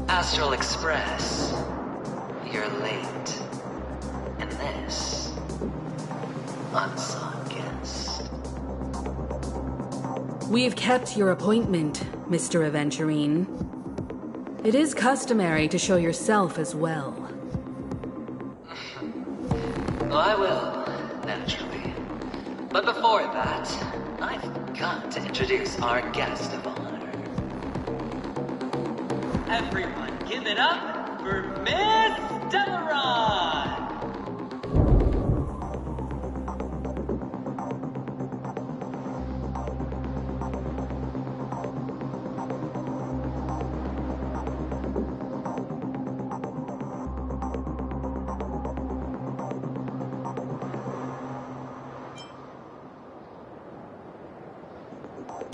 Astral Express, you're late. And this, unsought guest. We've kept your appointment, Mr. Aventurine. It is customary to show yourself as well. Well, I will, naturally. But before that, I've got to introduce our guest of honor. Everyone, give it up for Miss Delaron!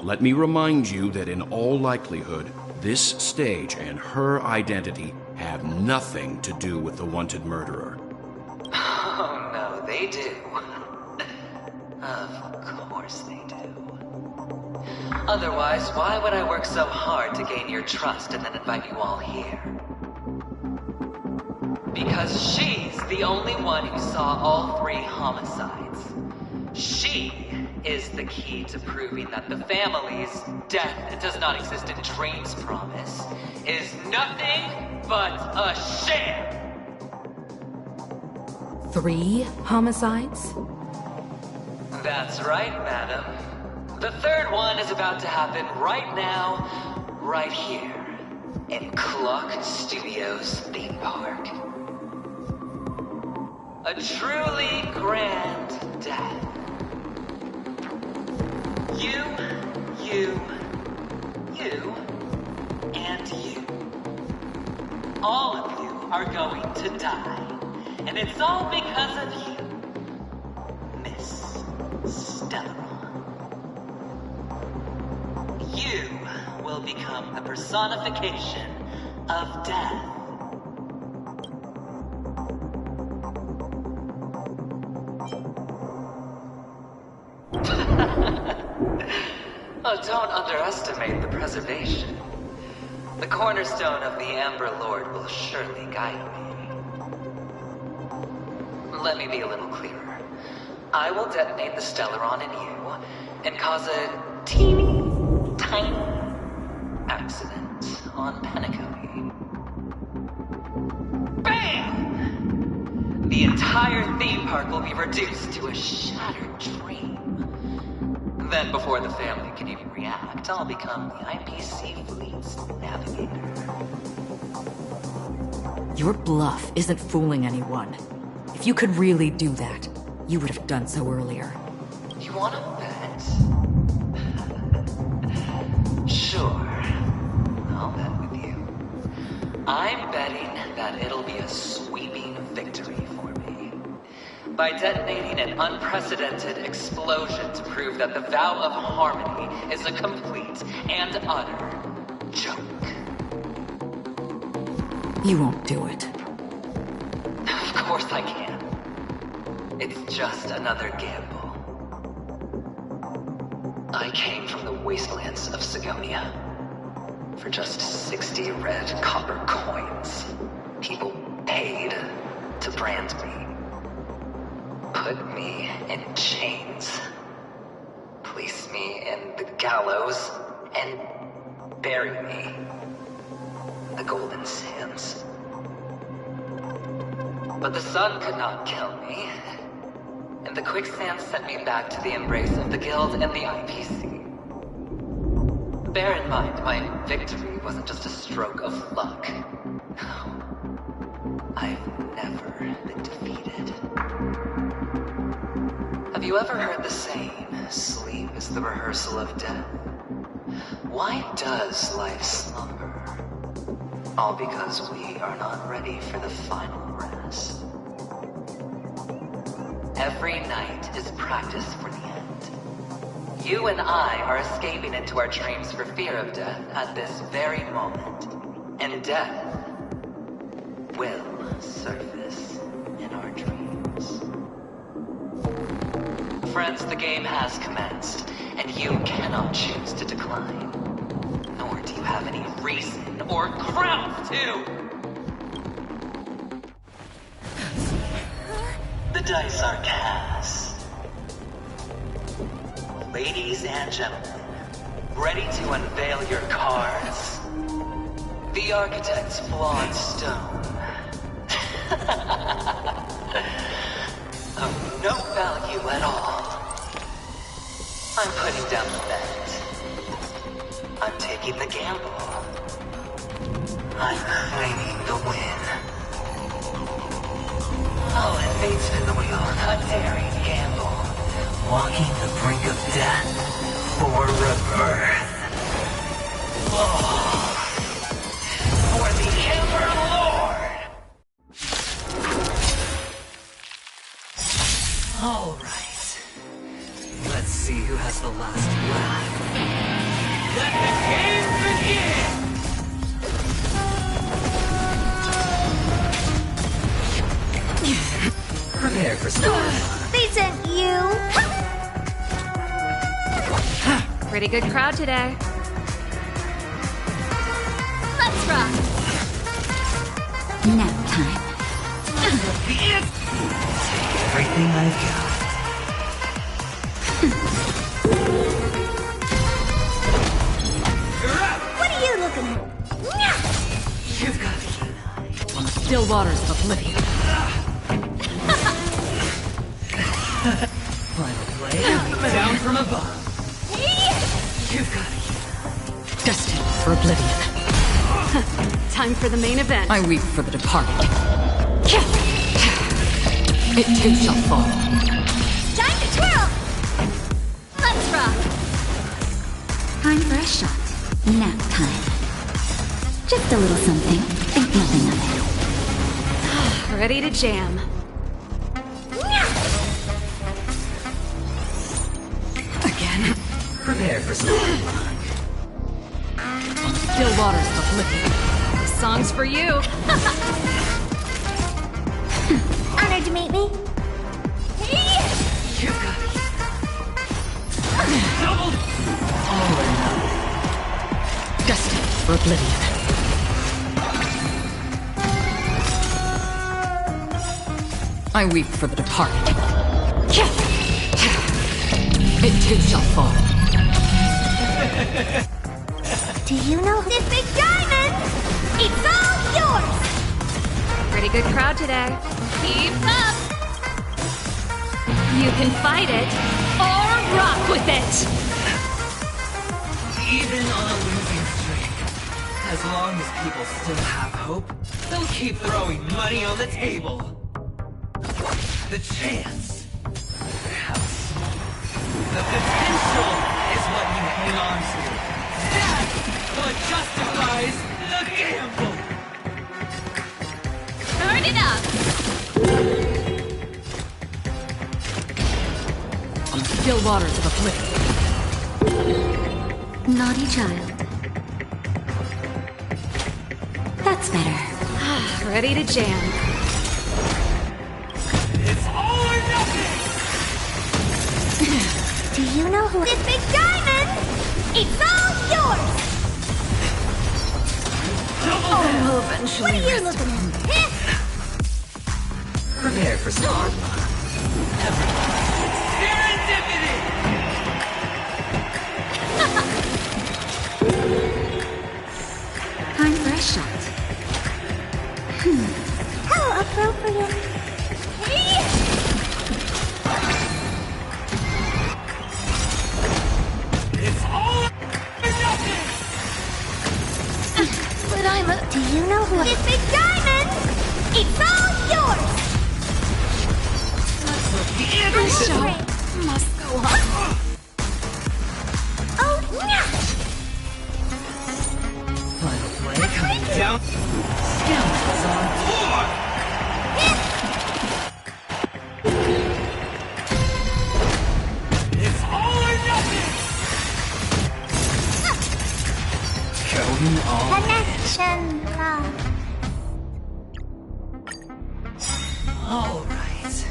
Let me remind you that in all likelihood, this stage and her identity have nothing to do with the wanted murderer. Oh, no, they do. Of course they do. Otherwise, why would I work so hard to gain your trust and then invite you all here? Because she's the only one who saw all 3 homicides. She is the key to proving that the family's death does not exist in Dream's promise is nothing but a sham! 3 homicides? That's right, madam. The 3rd one is about to happen right now, right here, in Clock Studios theme park. A truly grand death. You, and you. All of you are going to die. And it's all because of you, Miss Stellaron. You will become the personification of death. Oh, don't underestimate the preservation. The cornerstone of the Amber Lord will surely guide me. Let me be a little clearer. I will detonate the Stellaron in you and cause a teeny, tiny accident on Penacony. Bam! The entire theme park will be reduced to a shattered dream. Then, before the family can even react, I'll become the IPC fleet's navigator. Your bluff isn't fooling anyone. If you could really do that, you would have done so earlier. You wanna bet? Sure. I'll bet with you. I'm betting that it'll be a sweeping victory for me. By detonating an unprecedented explosion to prove that the vow of harmony is a complete and utter joke. You won't do it. Of course I can. It's just another gamble. I came from the wastelands of Sigonia. For just 60 red copper coins, people paid to brand me. Put me in chains. Place me in the gallows and bury me in the golden sands. But the sun could not kill me, and the quicksand sent me back to the embrace of the guild and the IPC. Bear in mind, my victory wasn't just a stroke of luck. I've never been defeated. Have you ever heard the saying, sleep is the rehearsal of death? Why does life slumber? All because we are not ready for the final rest. Every night is practice for the end. You and I are escaping into our dreams for fear of death at this very moment. And death will surface in our dreams. Friends, the game has commenced, and you cannot choose to decline. Nor do you have any reason or grounds to! The dice are cast. Ladies and gentlemen, ready to unveil your cards? The architect's flawed stone. Of no value at all. I'm putting down the bet. I'm taking the gamble. I'm claiming the win. Oh, and fate spin the wheel, a daring gamble. Walking the brink of death for rebirth. Oh, for the Emperor Lord! Alright. Let's see who has the last laugh. Let the game begin! Prepare for storm. They sent you! Pretty good crowd today. Let's rock! Nap time. Everything I've got. What are you looking at? You've got a keen eye. On the still waters of oblivion. Final play coming down from above. You've got a keen eye. Destined for oblivion. Time for the main event. I weep for the departed. It too shall fall. Time to twirl! Let's rock! Time for a shot. Nap time. Just a little something. Think nothing of it. Ready to jam. Again. Prepare for storm. On the still waters of oblivion. This song's for you. Honored to meet me. You've got a keen eye. Double! All or nothing. Destined for oblivion. I weep for the departed. It too shall fall. Do you know this big diamond? It's all yours! Pretty good crowd today. Keep up! You can fight it or rock with it. Even on a losing streak, as long as people still have hope, they'll keep throwing money on the table. The chance, the house, the potential is what you hang on to. That's what justifies the gamble. Turn it up! On the still waters of oblivion. Naughty child. That's better. Ready to jam. It's all or nothing! Do you know who this big diamond? It's all yours! We'll eventually What are you looking at? Heh. Prepare for storm. Serendipity! Time for a shot. How appropriate. It's all or nothing! But I'm a... Do you know who this big diamond? It's all yours! The Show Must go on. Oh, yeah! final play coming down. Scoundrels on tour! It's all or nothing! Connection lost. All right.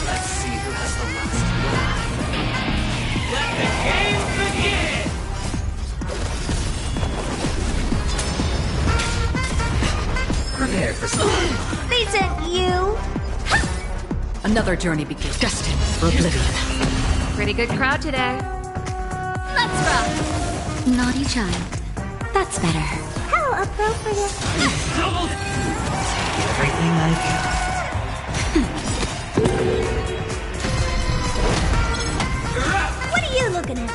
Let's see who has the last laugh. Let the game begin! Prepare for something. They sent you. Another journey begins. Destined for oblivion. Pretty good crowd today. Let's rock. Naughty child. That's better. How appropriate. Everything I've got. What are you looking at?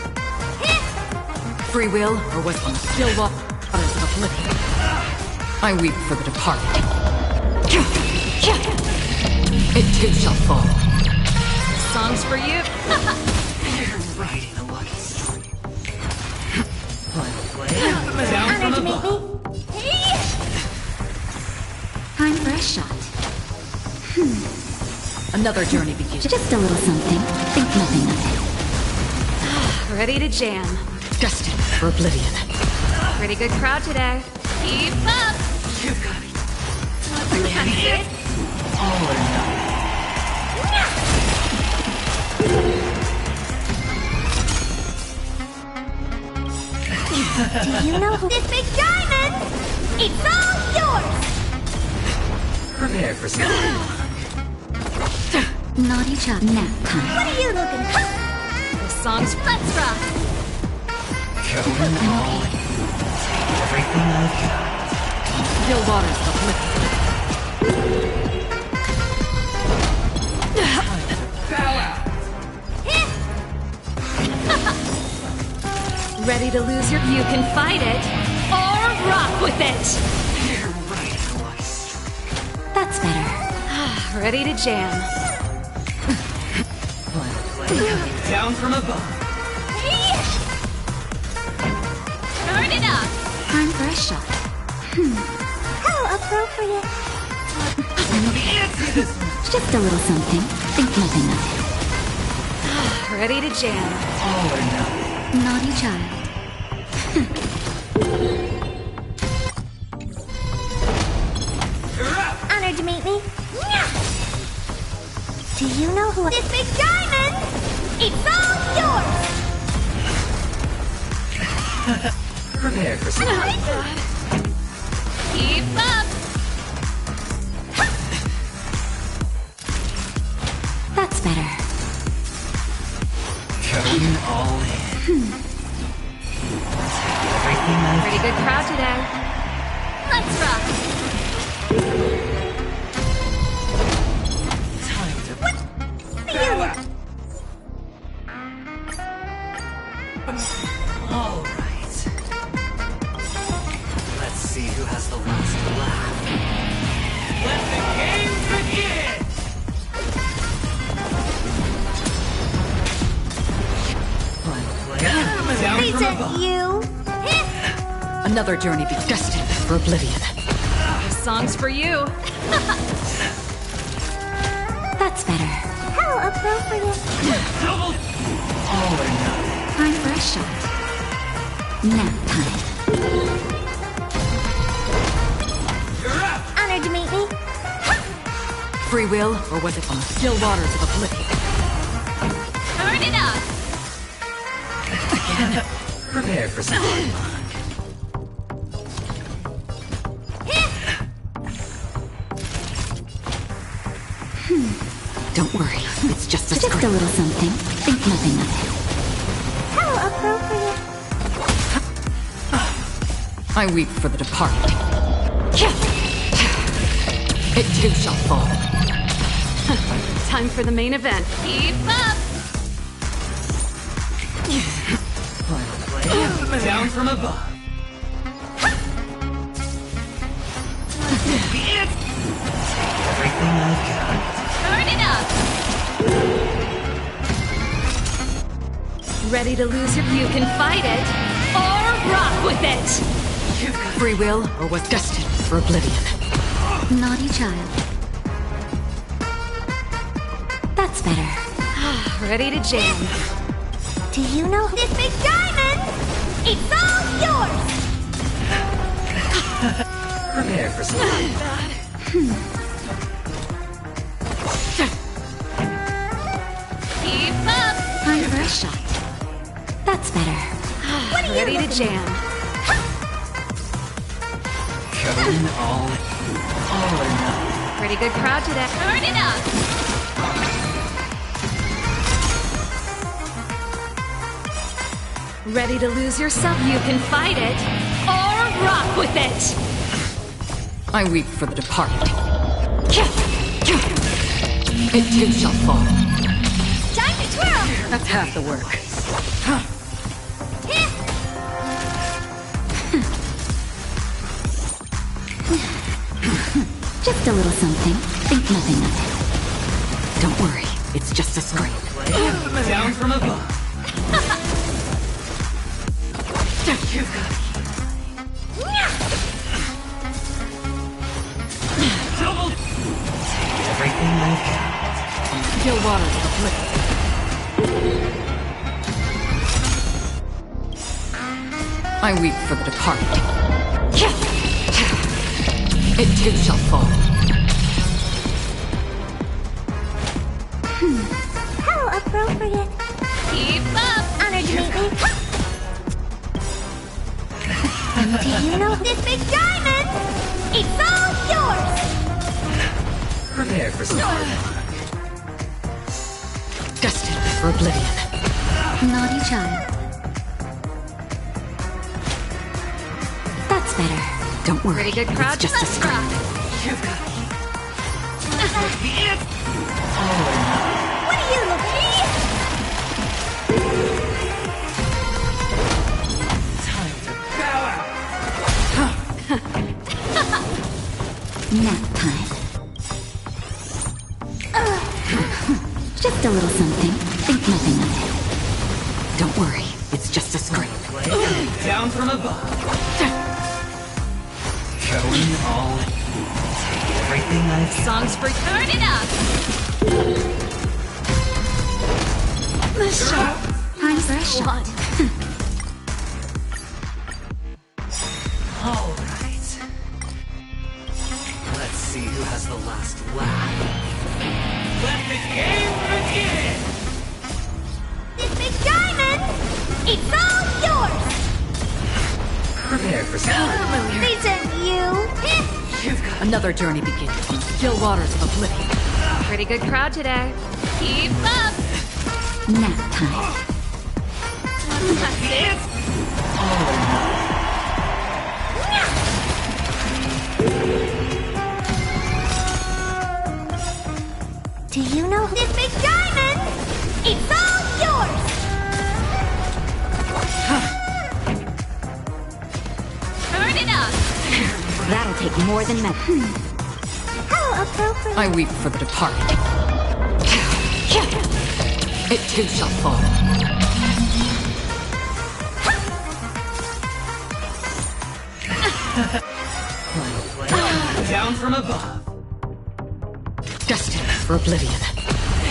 Free will, or was it on the still waters of oblivion? I weep for the departed. It too shall fall. Songs for you. You're writing a lucky story. Final play. Down from Honor to above. meet me. Time for a shot. Another journey begins. Just a little something. Think nothing of it. Ready to jam. Destined for oblivion. Pretty good crowd today. Keep up. You got it. It's all or nothing. Do you know who this big diamond? It's all yours. Prepare for something. Naughty child. Nap time. What are you looking at? The songs. Let's rock. Going all in. Everything I've got. Still waters of oblivion. Bow out. Ready to lose your. You can fight it or rock with it. You're writing a lucky story. That's better. Ready to jam. Final play. Down from above. Turn it up. Time for a shot. How appropriate. Just a little something. Think nothing of Ready to jam. All or nothing. it. Naughty child. Honored to meet me. Do you know who this big diamond? It's all yours. Prepare for something. Keep up. That's better. Going all in. Everything I've Pretty good crowd today. Let's rock. time to You. All right. Let's see who has the last laugh. Let the game begin! Final play. Down They from sent above. you. Another journey begins. Destined for oblivion. Songs for you. That's better. How appropriate. All or nothing. Time for a shot. Nap time. You're up! Honored to meet me. Free will, or was it on the still waters of oblivion? Turn it up. Prepare for something. Don't worry, it's just a Just a scream. little something. Think nothing of it. How appropriate. I weep for the departed. It too shall fall. Time for the main event. Keep up. Final play. Down from above. Everything I've got. Turn it up. Ready to lose your. You can fight it or rock with it. Free will, or was destined for oblivion. Naughty child. That's better. Ready to jam. Do you know this big diamond? It's all yours! Prepare for something. Keep up! Time for a shot. That's better. What are you Ready to looking jam. Going all or nothing. Pretty good crowd today. Turn it up! Ready to lose yourself? You can fight it, or rock with it! I weep for the departed. It too shall fall. Time to twirl! That's half the work. Just a little something. Think nothing of it. Don't worry, it's just a scrape. Down from above. Double. Take everything I've got. Still waters of oblivion. I weep for the departed. It too shall fall. How appropriate. Keep up! Honored to meet me. Do you know this big diamond? It's all yours! Prepare for something. Destined for oblivion. Naughty child. That's better. Don't worry, Pretty good crowd. it's just a Let's scrape. rock. What are you looking Time to bow out. Nap time. Just a little something. Think nothing of it. Don't worry, it's just a scrape. Down from above. Going all in. Take everything I've got. Songs for turn it up! Time for a shot. All right. Let's see who has the last laugh. Let the game begin! This big diamond! It's all yours! Prepare for something. These are you. Another journey begins. Still waters of oblivion. Pretty good crowd today. Keep up! Nap time. That's it! Do you know this big diamond? It's all yours! Turn it up! That'll take more than medicine. How appropriate. I weep for the departed. It too shall fall. Down from above. Destined for oblivion.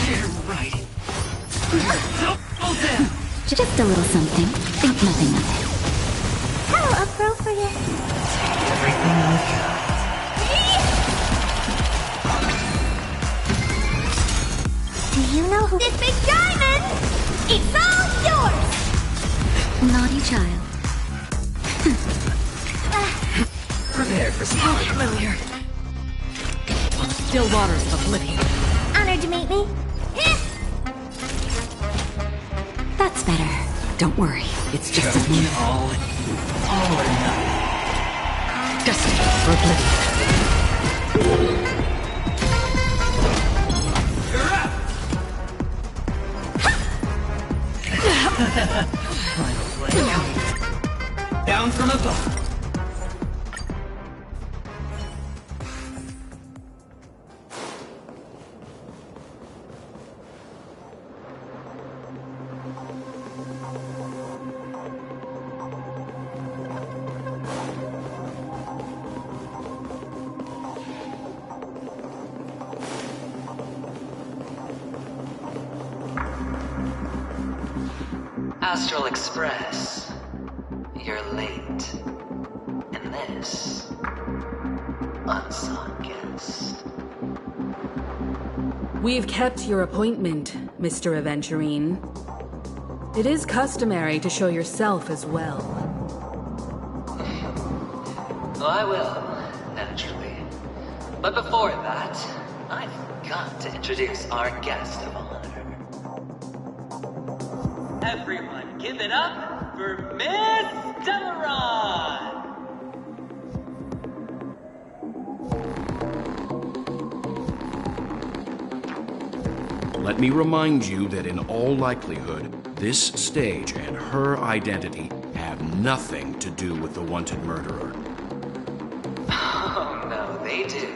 You're right. Double down. Just a little something. Think nothing of it. How appropriate. Everything I've got. Do you know who this big diamond? It's all yours! Naughty child. Prepare for something. Familiar. Still waters of oblivion. Honored to meet me. That's better. Don't worry, it's just a Going all in. All or nothing. destined for oblivion. You're up. Final play. Down from above. Astral Express. You're late. And this, unsung guest. We've kept your appointment, Mr. Aventurine. It is customary to show yourself as well. Well, I will, naturally. But before that, I've got to introduce our guest of honor. Everyone, give it up for Miss Delaron! Let me remind you that in all likelihood, this stage and her identity have nothing to do with the wanted murderer. Oh, no, they do.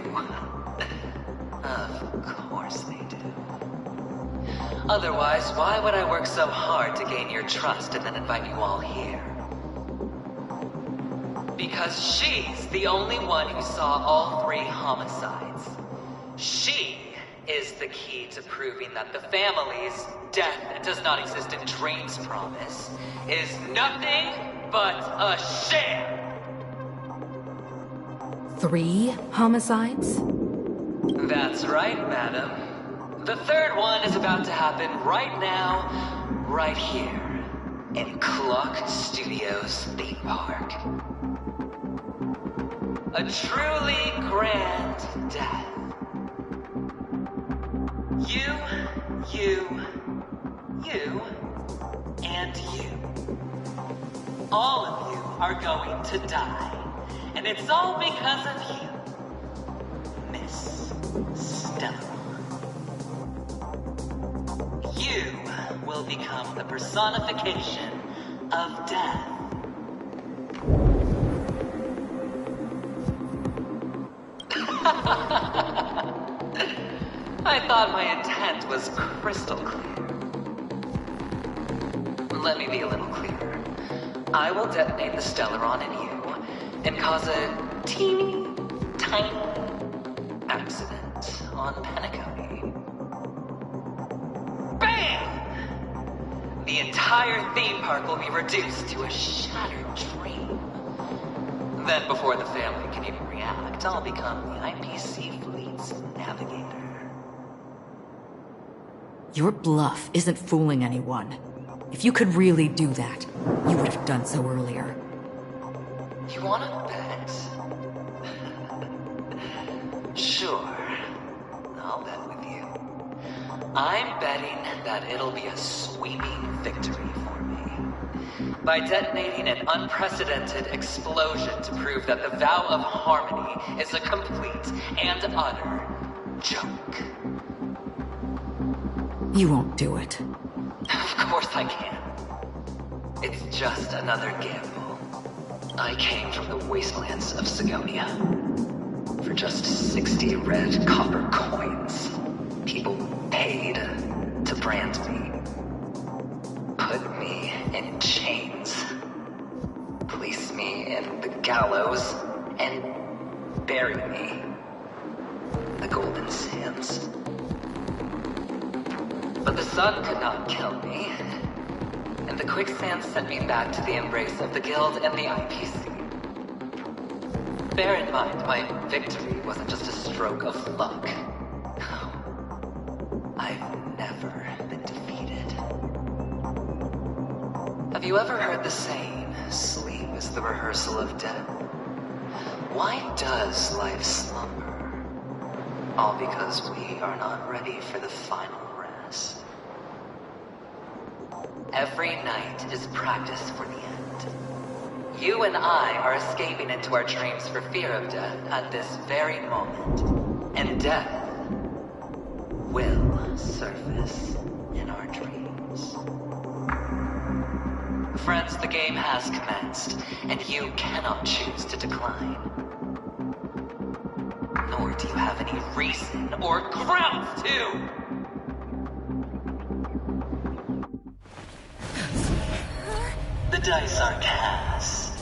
Of course they do. Otherwise, why would I work so hard to gain your trust and then invite you all here? Because she's the only one who saw all 3 homicides. She is the key to proving that the family's death does not exist in dreams promise is nothing but a sham! 3 homicides? That's right, madam. The 3rd one is about to happen right now, right here, in Clock Studios theme park. A truly grand death. You, and you. All of you are going to die. And it's all because of you, Miss Stella. You will become the personification of death. I thought my intent was crystal clear. Let me be a little clearer. I will detonate the Stellaron in you and cause a teeny, tiny accident on Penacony. Bam! The entire theme park will be reduced to a shattered dream. Then before the family can even react, I'll become the IPC fleet's navigator. Your bluff isn't fooling anyone. If you could really do that, you would have done so earlier. You wanna bet? Sure. I'll bet with you. I'm betting that it'll be a sweeping victory for me. By detonating an unprecedented explosion to prove that the vow of harmony is a complete and utter joke. You won't do it. Of course I can. It's just another gamble. I came from the wastelands of Sigonia. For just 60 red copper coins, people paid to brand me. Put me in chains. Place me in the gallows and bury me in the golden sands. But the sun could not kill me, and the quicksand sent me back to the embrace of the Guild and the IPC. Bear in mind, my victory wasn't just a stroke of luck. I've never been defeated. Have you ever heard the saying, sleep is the rehearsal of death? Why does life slumber? All because we are not ready for the final rest. Every night is practice for the end. You and I are escaping into our dreams for fear of death at this very moment. And death will surface in our dreams. Friends, the game has commenced, and you cannot choose to decline. Nor do you have any reason or grounds to! The dice are cast.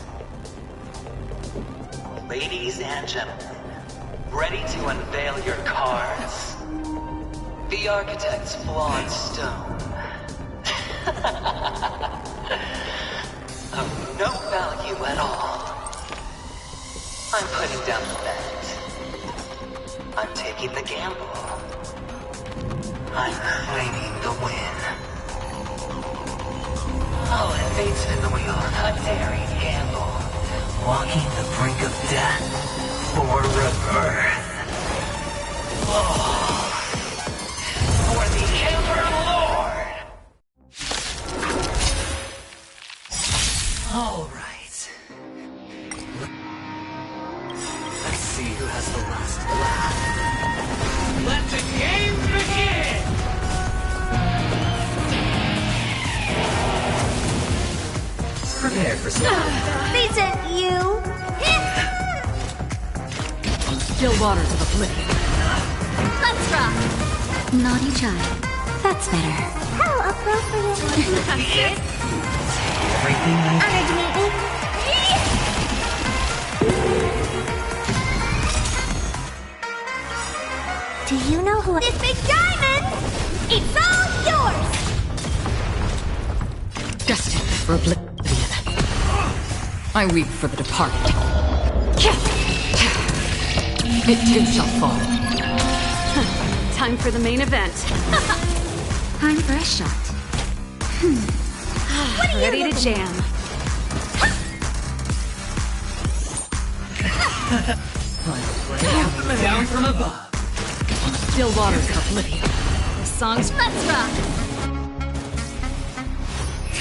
Ladies and gentlemen, ready to unveil your cards? The architect's flawed stone. Of no value taking the gamble. I'm claiming the win. Oh, and fate spin the wheel. A daring gamble. Walking the brink of death for rebirth. Oh, for the Emperor Lord! All right. Let's see who has the last laugh. Let the game begin! Prepare for some. These aren't you. Still waters of oblivion. Let's rock! Naughty child. That's better. How appropriate. That's it. Everything I Honored to meet me. Do you know who this big diamond? It's all yours! Destined for oblivion. I weep for the departed. It too shall fall. Time for the main event. Time for a shot. Ready to jam. down from above. Still waters of oblivion. The song's Let's rock!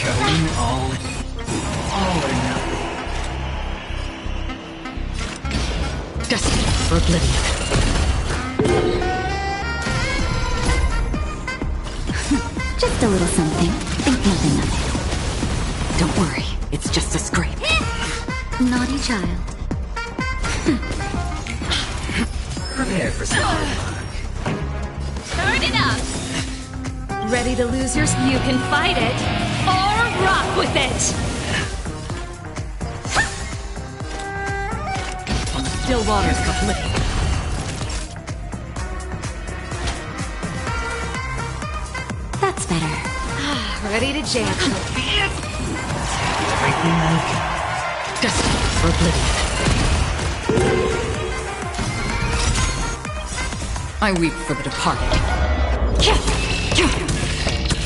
Going all or nothing. Destined for oblivion. Just a little something. Think nothing of Don't worry, it's just a scrape. it. Naughty child. Prepare for some hard luck. Turn it up! Ready to lose your... You can fight it, or rock with it! Still waters of oblivion. That's better. Ready to jam. Everything I've got. Destined for oblivion. I weep for the departed.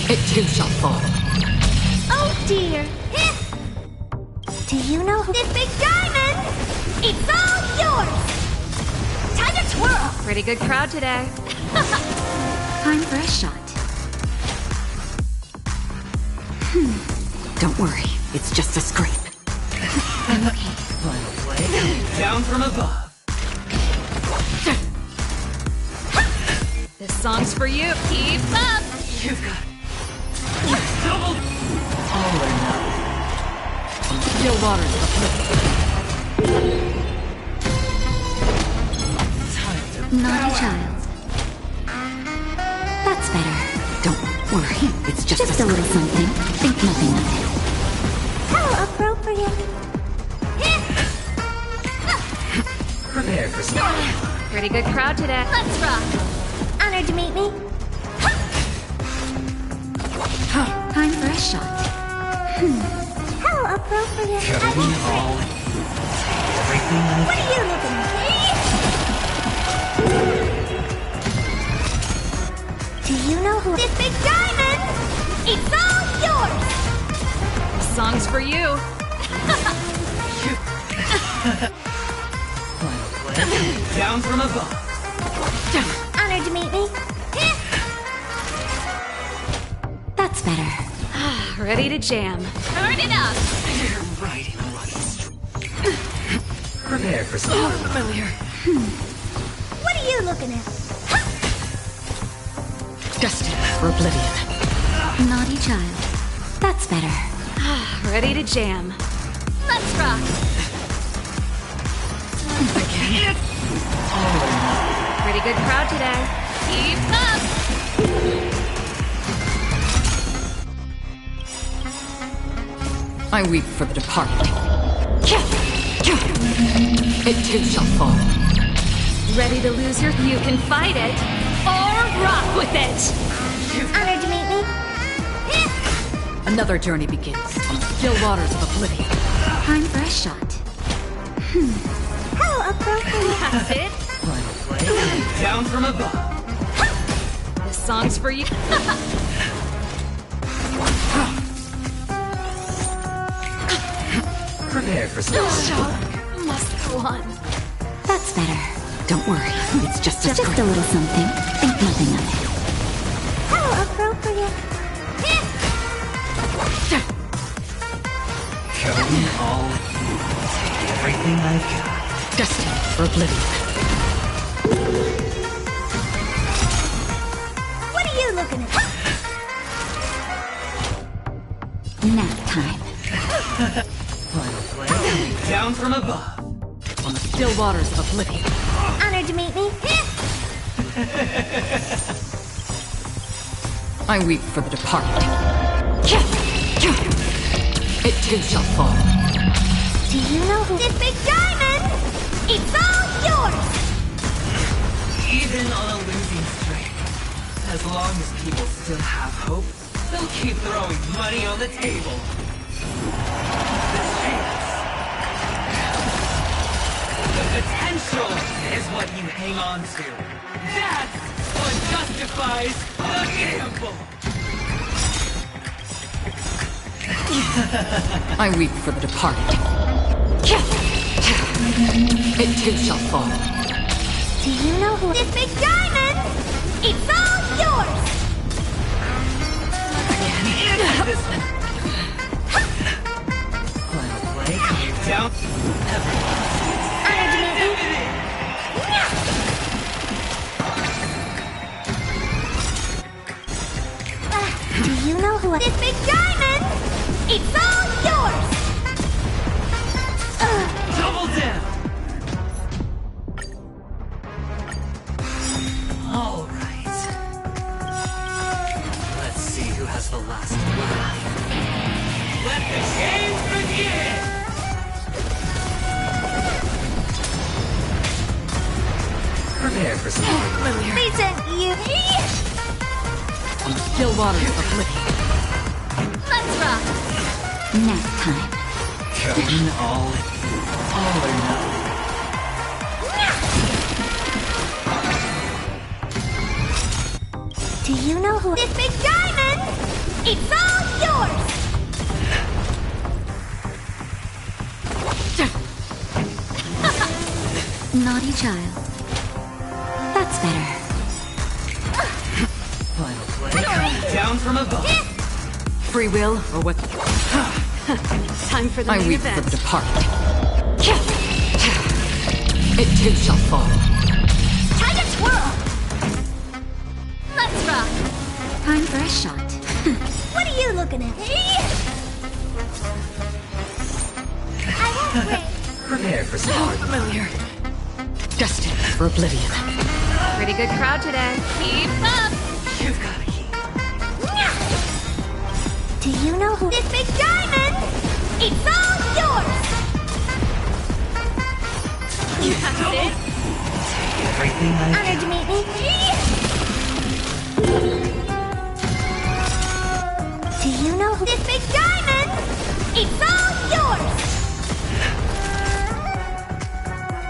It too shall fall. Oh dear. Do you know who this big diamond? It's all yours! Time to twirl! Pretty good crowd today. Time for a shot. Don't worry, it's just a scrape. I'm okay. Final play. Down from above. This song's for you. Keep up! You've got double all or nothing. Still waters of oblivion. Time to Naughty child. That's better. Don't worry, it's just Just a little something. Think nothing of it. How appropriate. prepare for some. Pretty good crowd today. Let's rock! Honored to meet me. Time for a shot. How appropriate. Going all. Everything I've What are you looking at? Do you know who this big diamond? It's all yours! The song's for you. Final play. Down from above. Honored to meet me. That's better. Ready to jam. Turn it up! You're riding a lucky streak. Prepare for some hard luck. Familiar. What are you looking at? Destined for oblivion. Naughty child. That's better. Ready to jam. Let's rock! Again. Pretty good crowd today. Keep up! I weep for the departed. It too shall fall. Ready to lose your... You can fight it, or rock with it! Honored to meet me. Another journey begins on still waters of oblivion. Time for a shot. How appropriate. That's it. Final play. play down from above. This song's for you. Prepare for The some. show must go on. That's better. Don't worry, it's just Just a little something. Think nothing of it. How appropriate. Going all in. Take everything I've got. destined for oblivion. What are you looking at? Nap time. Final play coming down from above. On the still waters of oblivion. Honored to meet me. I weep for the departed. It too shall fall. Do you know who this big diamond? It's all yours! Even on a losing streak, as long as people still have hope, they'll keep throwing money on the table. The chance, the potential is what you hang on to. That's what justifies the gamble. I weep for the departed. It too shall fall. Do you know who this big diamond? It's all yours! This one. Final play coming down. Honored to meet you. Do you know who this big diamond? It's all yours! Double down. All right. Let's see who has the last laugh. Let the games begin. Prepare for something. They sent you. On the still waters of oblivion. Let's rock. Nap time. Going all in. All or nothing. Do you know who this big diamond? It's all yours! Naughty child. That's better. Final play down from above. Free will or what? Time for the I main weep for event. the departed. It too shall fall. Time to twirl. Let's rock. Time for a shot. What are you looking at? I won't wait. Prepare for something. Familiar. Destined for oblivion. Pretty good crowd today. Keep up. You've got to keep. Do you know who this big diamond? It's all yours! That's it. Take everything I've Honored to meet me. Do you know who this big diamond? It's all yours!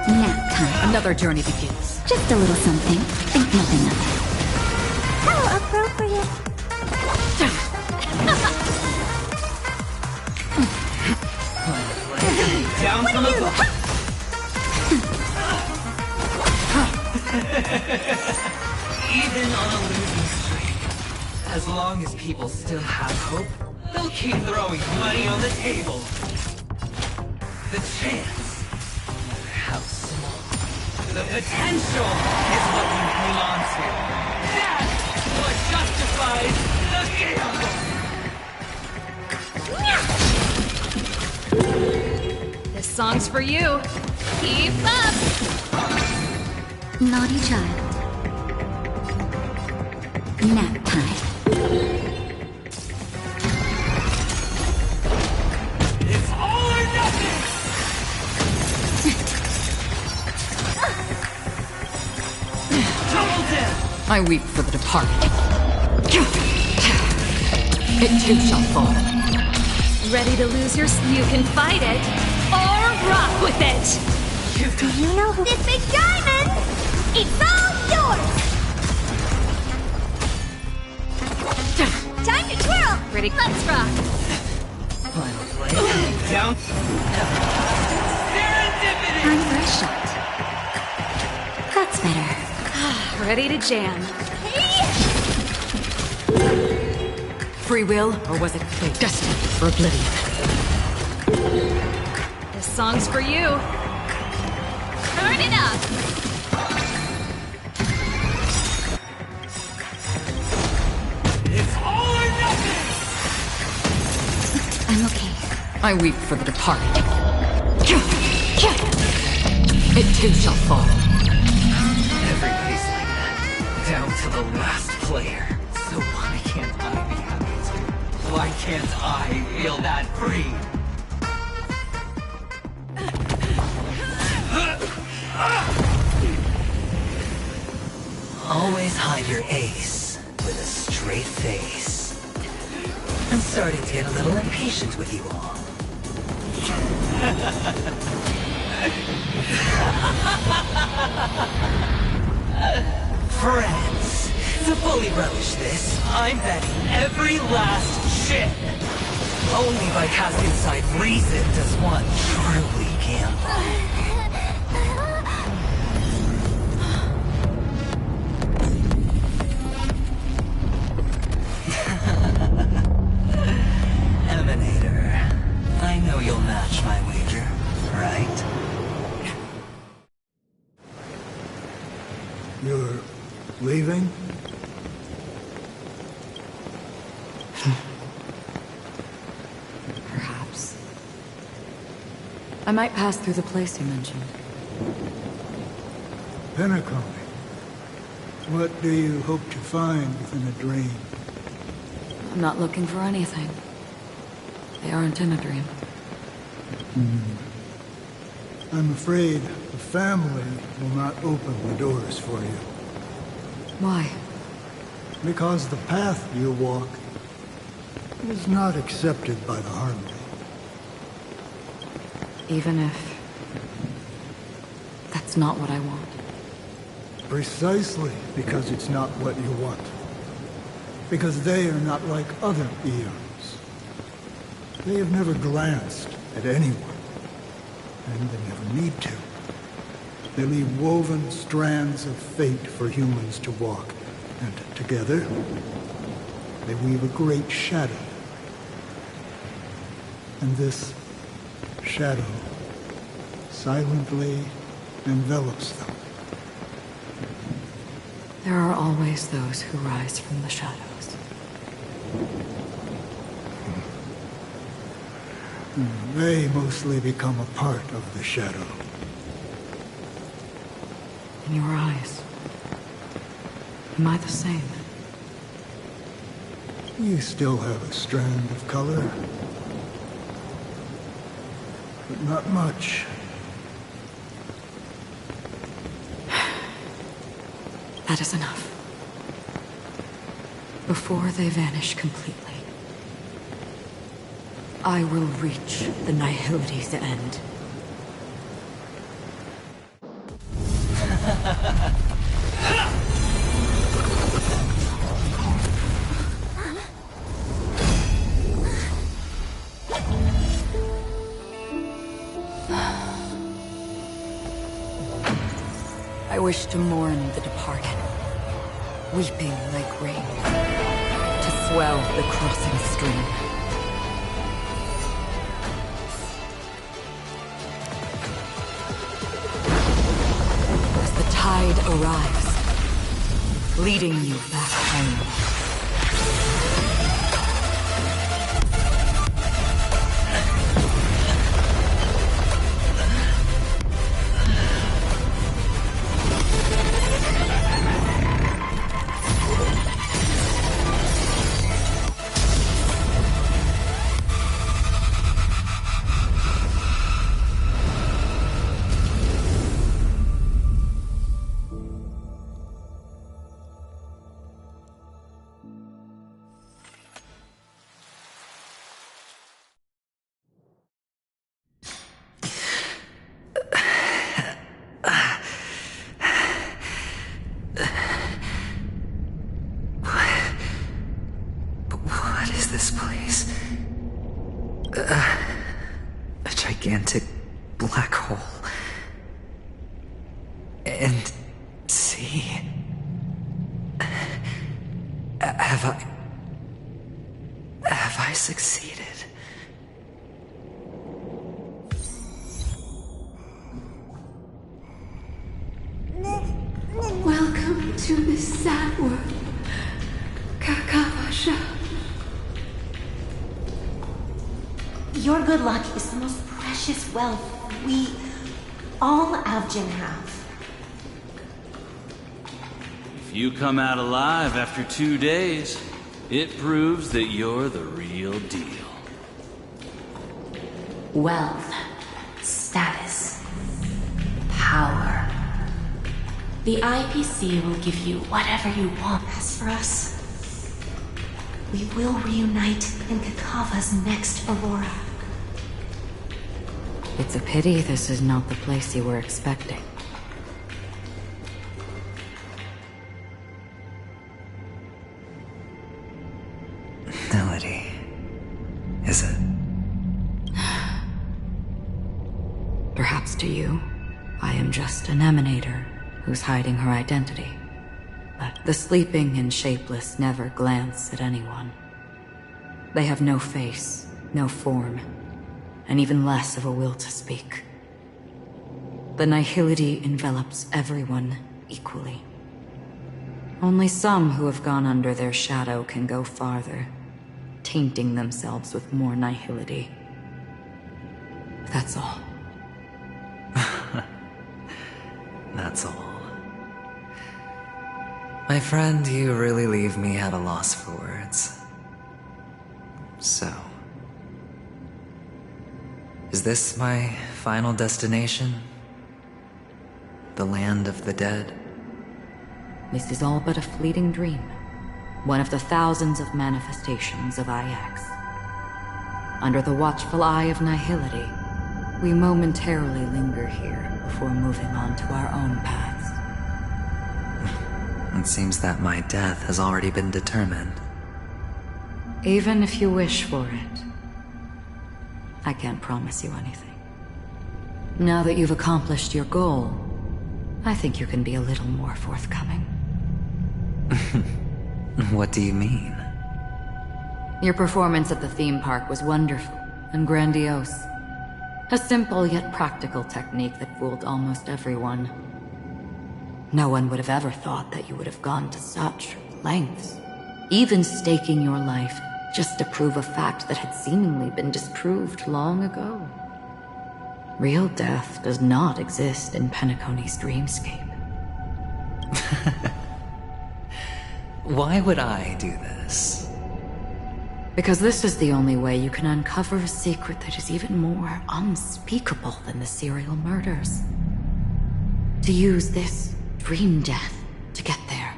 Nap time. Another journey begins. Just a little something. Think nothing of it. How appropriate. Final play down from above. Even on a losing streak, as long as people still have hope, they'll keep throwing money on the table. The chance, no matter how small, the potential is what you hang on to. That's what justifies the gamble. This song's for you. Keep up. Naughty child. Nap time. It's all or nothing! Double down! I weep for the departed. It too shall fall. Ready to lose your... You can fight it or rock with it. You've Do got you know who this big diamond? It's all yours! Time to twirl! Ready? Let's rock! Final play. Down. Serendipity! Time for a shot. That's better. Ready to jam. Free will, or was it fate? Destined for oblivion. This song's for you. Turn it up! It's all or nothing! I'm okay. I weep for the departed. It too shall fall. Everybody's like that. Down to the last player. So why can't I be happy too? Why can't I feel that free? Always hide your ace with a straight face. I'm starting to get a little impatient with you all. Friends, to fully relish this, I'm betting every last chip. Only by casting aside reason does one truly gamble. Emanator, I know you'll match my wager, right? You're leaving? Perhaps. I might pass through the place you mentioned. Pinnacle. What do you hope to find within a dream? I'm not looking for anything. They aren't in a dream. I'm afraid the family will not open the doors for you. Why? Because the path you walk is not accepted by the Harmony. Even if... that's not what I want. Precisely because it's not what you want. Because they are not like other eons. They have never glanced at anyone. And they never need to. They leave woven strands of fate for humans to walk. And together, they weave a great shadow. And this shadow silently envelops them. There are always those who rise from the shadows. They mostly become a part of the shadow. In your eyes, am I the same? You still have a strand of color. But not much. That is enough. Before they vanish completely, I will reach the nihility's end. I wish to mourn the departed, weeping like rain, to swell the crossing stream. As the tide arrives, leading you back home. gigantic black hole. And see... Have I succeeded? Welcome to this sad world, Kakavasha. Your good luck is the most precious wealth we, all Avgin, have. If you come out alive after 2 days, it proves that you're the real deal. Wealth, status, power. The IPC will give you whatever you want. As for us, we will reunite in Kakava's next Aurora. It's a pity this is not the place you were expecting. Melody, is it? Perhaps to you, I am just an emanator who's hiding her identity. But the sleeping and shapeless never glance at anyone. They have no face, no form, and even less of a will to speak. The nihility envelops everyone equally. Only some who have gone under their shadow can go farther, tainting themselves with more nihility. That's all. That's all. My friend, you really leave me at a loss for words. So... is this my final destination? The land of the dead? This is all but a fleeting dream. One of the thousands of manifestations of IX. Under the watchful eye of nihility, we momentarily linger here before moving on to our own paths. It seems that my death has already been determined. Even if you wish for it, I can't promise you anything. Now that you've accomplished your goal, I think you can be a little more forthcoming. What do you mean? Your performance at the theme park was wonderful and grandiose. A simple yet practical technique that fooled almost everyone. No one would have ever thought that you would have gone to such lengths, even staking your life just to prove a fact that had seemingly been disproved long ago. Real death does not exist in Penacony's dreamscape. Why would I do this? Because this is the only way you can uncover a secret that is even more unspeakable than the serial murders. To use this dream death to get there.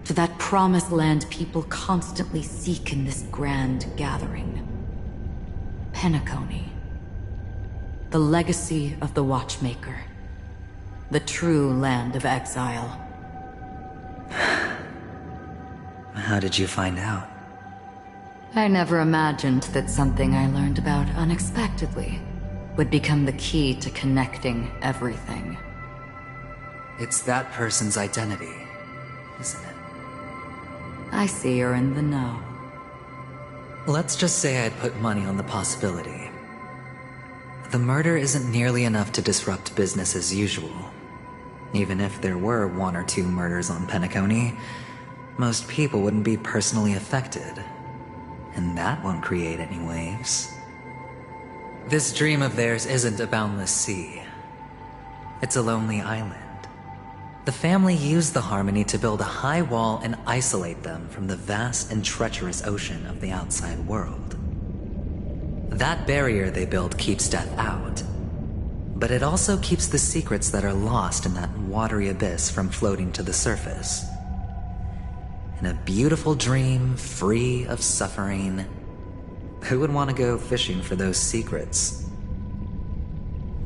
To that promised land people constantly seek in this grand gathering. Penacony. The legacy of the Watchmaker. The true land of exile. How did you find out? I never imagined that something I learned about unexpectedly would become the key to connecting everything. It's that person's identity, isn't it? I see you're in the know. Let's just say I'd put money on the possibility. The murder isn't nearly enough to disrupt business as usual. Even if there were 1 or 2 murders on Penacony, most people wouldn't be personally affected. And that won't create any waves. This dream of theirs isn't a boundless sea. It's a lonely island. The family used the Harmony to build a high wall and isolate them from the vast and treacherous ocean of the outside world. That barrier they built keeps death out, but it also keeps the secrets that are lost in that watery abyss from floating to the surface. In a beautiful dream, free of suffering, who would want to go fishing for those secrets?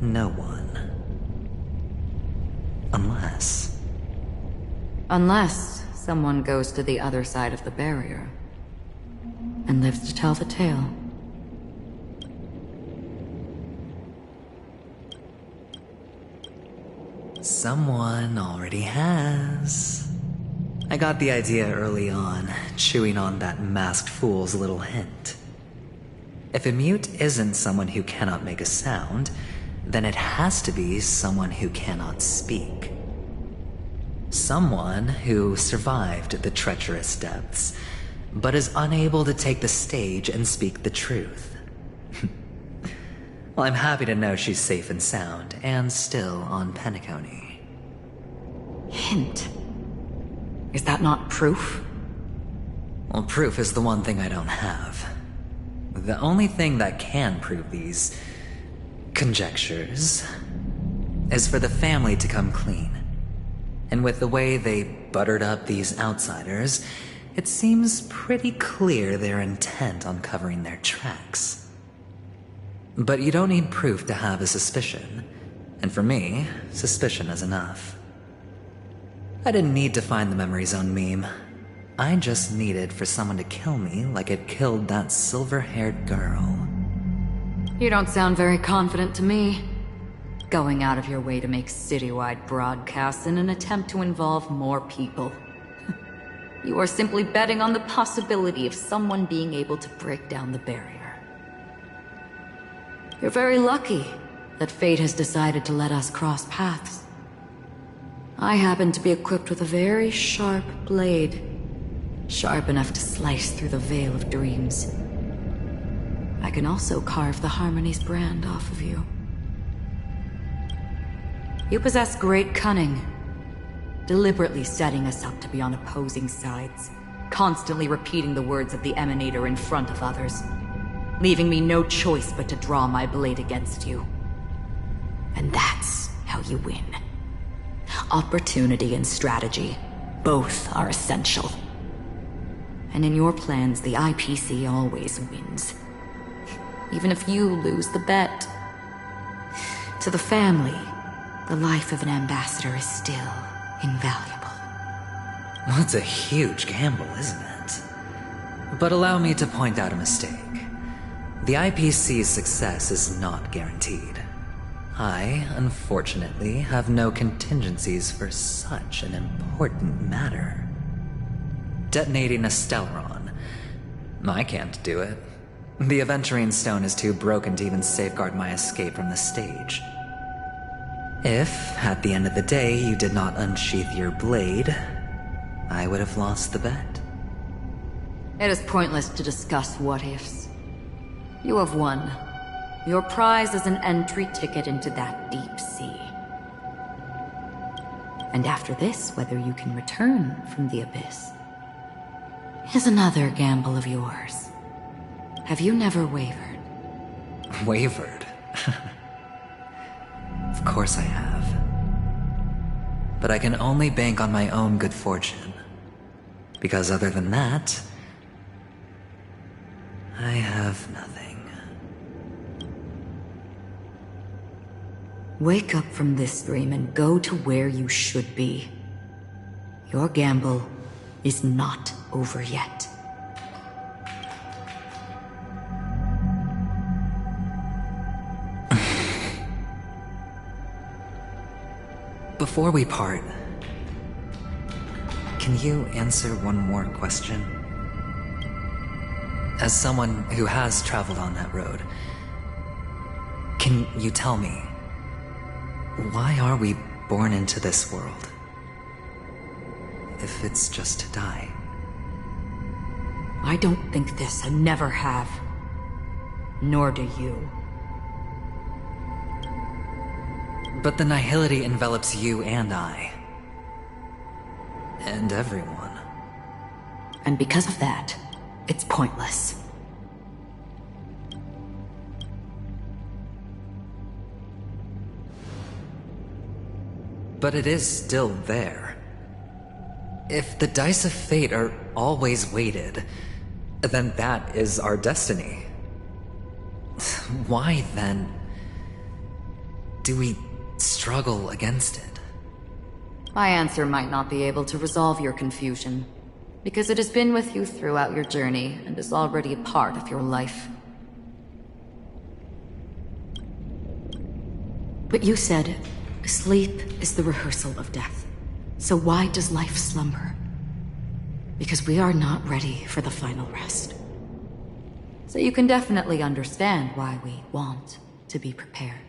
No one. Unless someone goes to the other side of the barrier and lives to tell the tale. Someone already has. I got the idea early on, chewing on that masked fool's little hint. If a mute isn't someone who cannot make a sound, then it has to be someone who cannot speak. Someone who survived the treacherous depths, but is unable to take the stage and speak the truth. Well, I'm happy to know she's safe and sound, and still on Penacony. Hint. Is that not proof? Well, proof is the one thing I don't have. The only thing that can prove these conjectures is for the family to come clean. And with the way they buttered up these outsiders, it seems pretty clear they're intent on covering their tracks. But you don't need proof to have a suspicion. And for me, suspicion is enough. I didn't need to find the Memory Zone meme. I just needed for someone to kill me like it killed that silver-haired girl. You don't sound very confident to me. Going out of your way to make citywide broadcasts in an attempt to involve more people. You are simply betting on the possibility of someone being able to break down the barrier. You're very lucky that fate has decided to let us cross paths. I happen to be equipped with a very sharp blade, sharp enough to slice through the veil of dreams. I can also carve the Harmony's brand off of you. You possess great cunning, deliberately setting us up to be on opposing sides, constantly repeating the words of the Emanator in front of others, leaving me no choice but to draw my blade against you. And that's how you win. Opportunity and strategy, both are essential. And in your plans, the IPC always wins. Even if you lose the bet. To the family, the life of an ambassador is still invaluable. Well, it's a huge gamble, isn't it? But allow me to point out a mistake. The IPC's success is not guaranteed. I, unfortunately, have no contingencies for such an important matter. Detonating a Stellaron. I can't do it. The Aventurine Stone is too broken to even safeguard my escape from the stage. If, at the end of the day, you did not unsheath your blade, I would have lost the bet. It is pointless to discuss what-ifs. You have won. Your prize is an entry ticket into that deep sea. And after this, whether you can return from the abyss is another gamble of yours. Have you never wavered? Wavered? Of course I have. But I can only bank on my own good fortune. Because other than that, I have nothing. Wake up from this dream and go to where you should be. Your gamble is not over yet. Before we part, can you answer one more question? As someone who has traveled on that road, can you tell me, why are we born into this world? If it's just to die. I don't think this, and never have. Nor do you. But the nihility envelops you and I. And everyone. And because of that, it's pointless. But it is still there. If the dice of fate are always weighted, then that is our destiny. Why, then, do we struggle against it? My answer might not be able to resolve your confusion, because it has been with you throughout your journey and is already a part of your life. But you said Sleep is the rehearsal of death. So why does life slumber? Because we are not ready for the final rest. So you can definitely understand why we want to be prepared.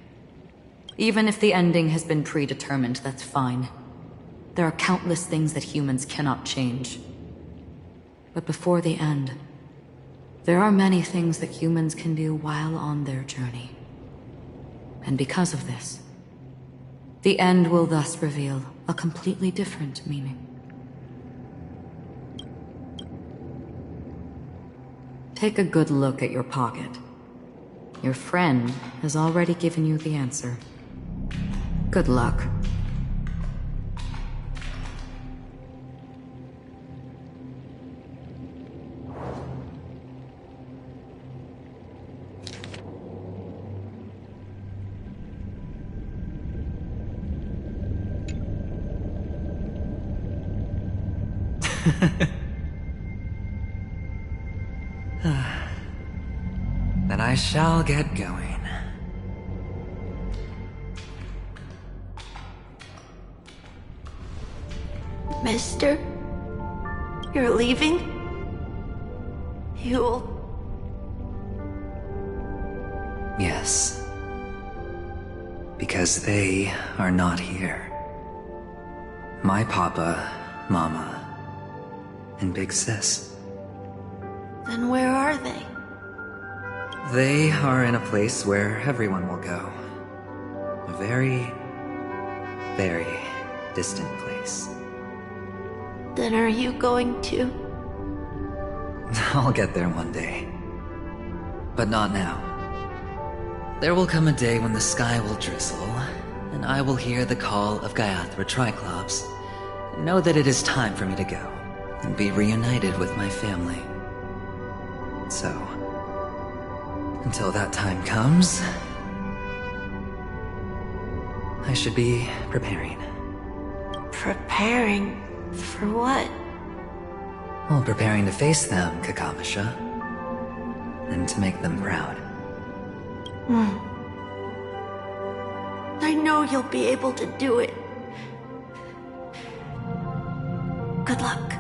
Even if the ending has been predetermined, that's fine. There are countless things that humans cannot change. But before the end, there are many things that humans can do while on their journey. And because of this, the end will thus reveal a completely different meaning. Take a good look at your pocket. Your friend has already given you the answer. Good luck. Then I shall get going. Mister? You're leaving? You'll... Yes. Because they are not here. My papa, mama, and big sis. Then where are they? They are in a place where everyone will go. A very, very distant place. Then are you going to? I'll get there one day. But not now. There will come a day when the sky will drizzle, and I will hear the call of Gaiathra Triclops, and know that it is time for me to go, and be reunited with my family. So, until that time comes, I should be preparing. Preparing? For what? Well, preparing to face them, Kakavasha. And to make them proud. I know you'll be able to do it. Good luck.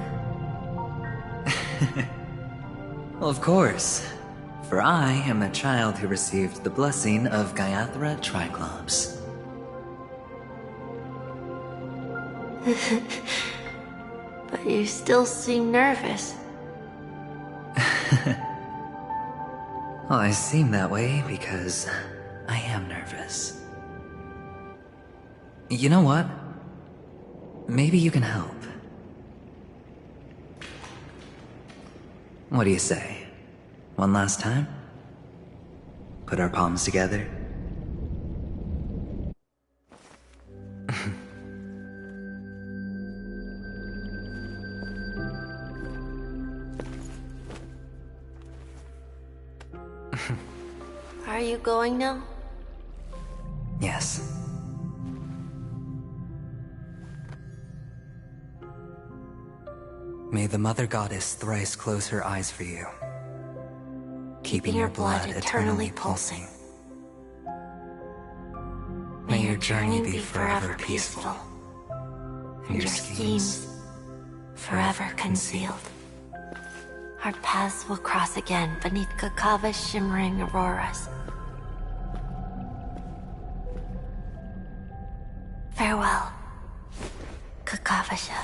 Well, of course. For I am a child who received the blessing of Gaiathra Triclops. But you still seem nervous. Well, I seem that way because I am nervous. You know what? Maybe you can help. What do you say? One last time? Put our palms together? Are you going now? Yes. May the Mother Goddess thrice close her eyes for you, keeping your blood eternally pulsing. May your journey be forever peaceful, and your schemes forever concealed. Our paths will cross again beneath Kakava's shimmering auroras. Farewell, Kakavasha.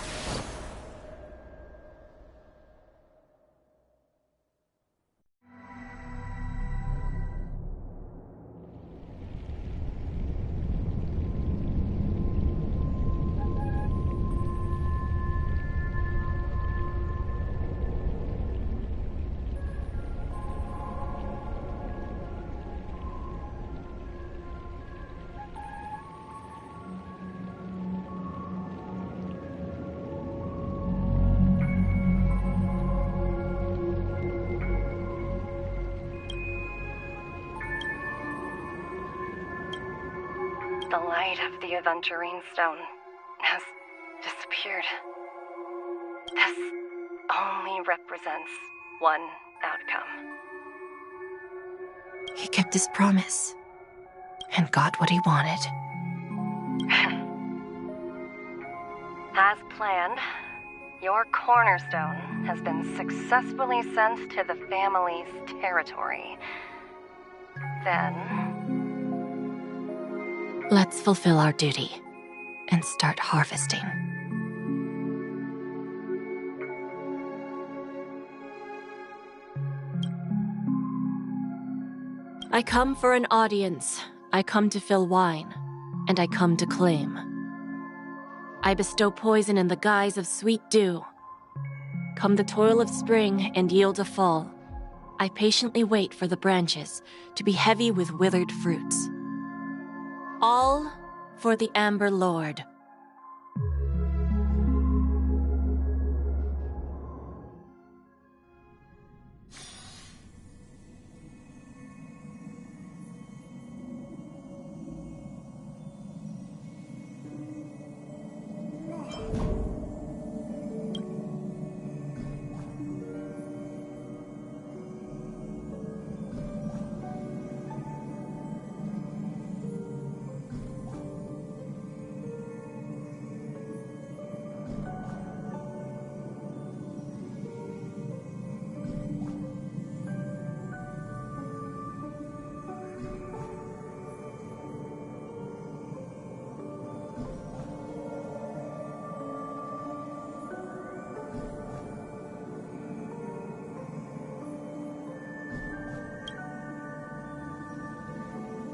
The light of the Aventurine Stone has disappeared. This only represents one outcome. He kept his promise and got what he wanted. As planned, your cornerstone has been successfully sent to the family's territory. Then... let's fulfill our duty and start harvesting. I come for an audience. I come to fill wine, and I come to claim. I bestow poison in the guise of sweet dew. Come the toil of spring and yield a fall. I patiently wait for the branches to be heavy with withered fruits. All for the Amber Lord.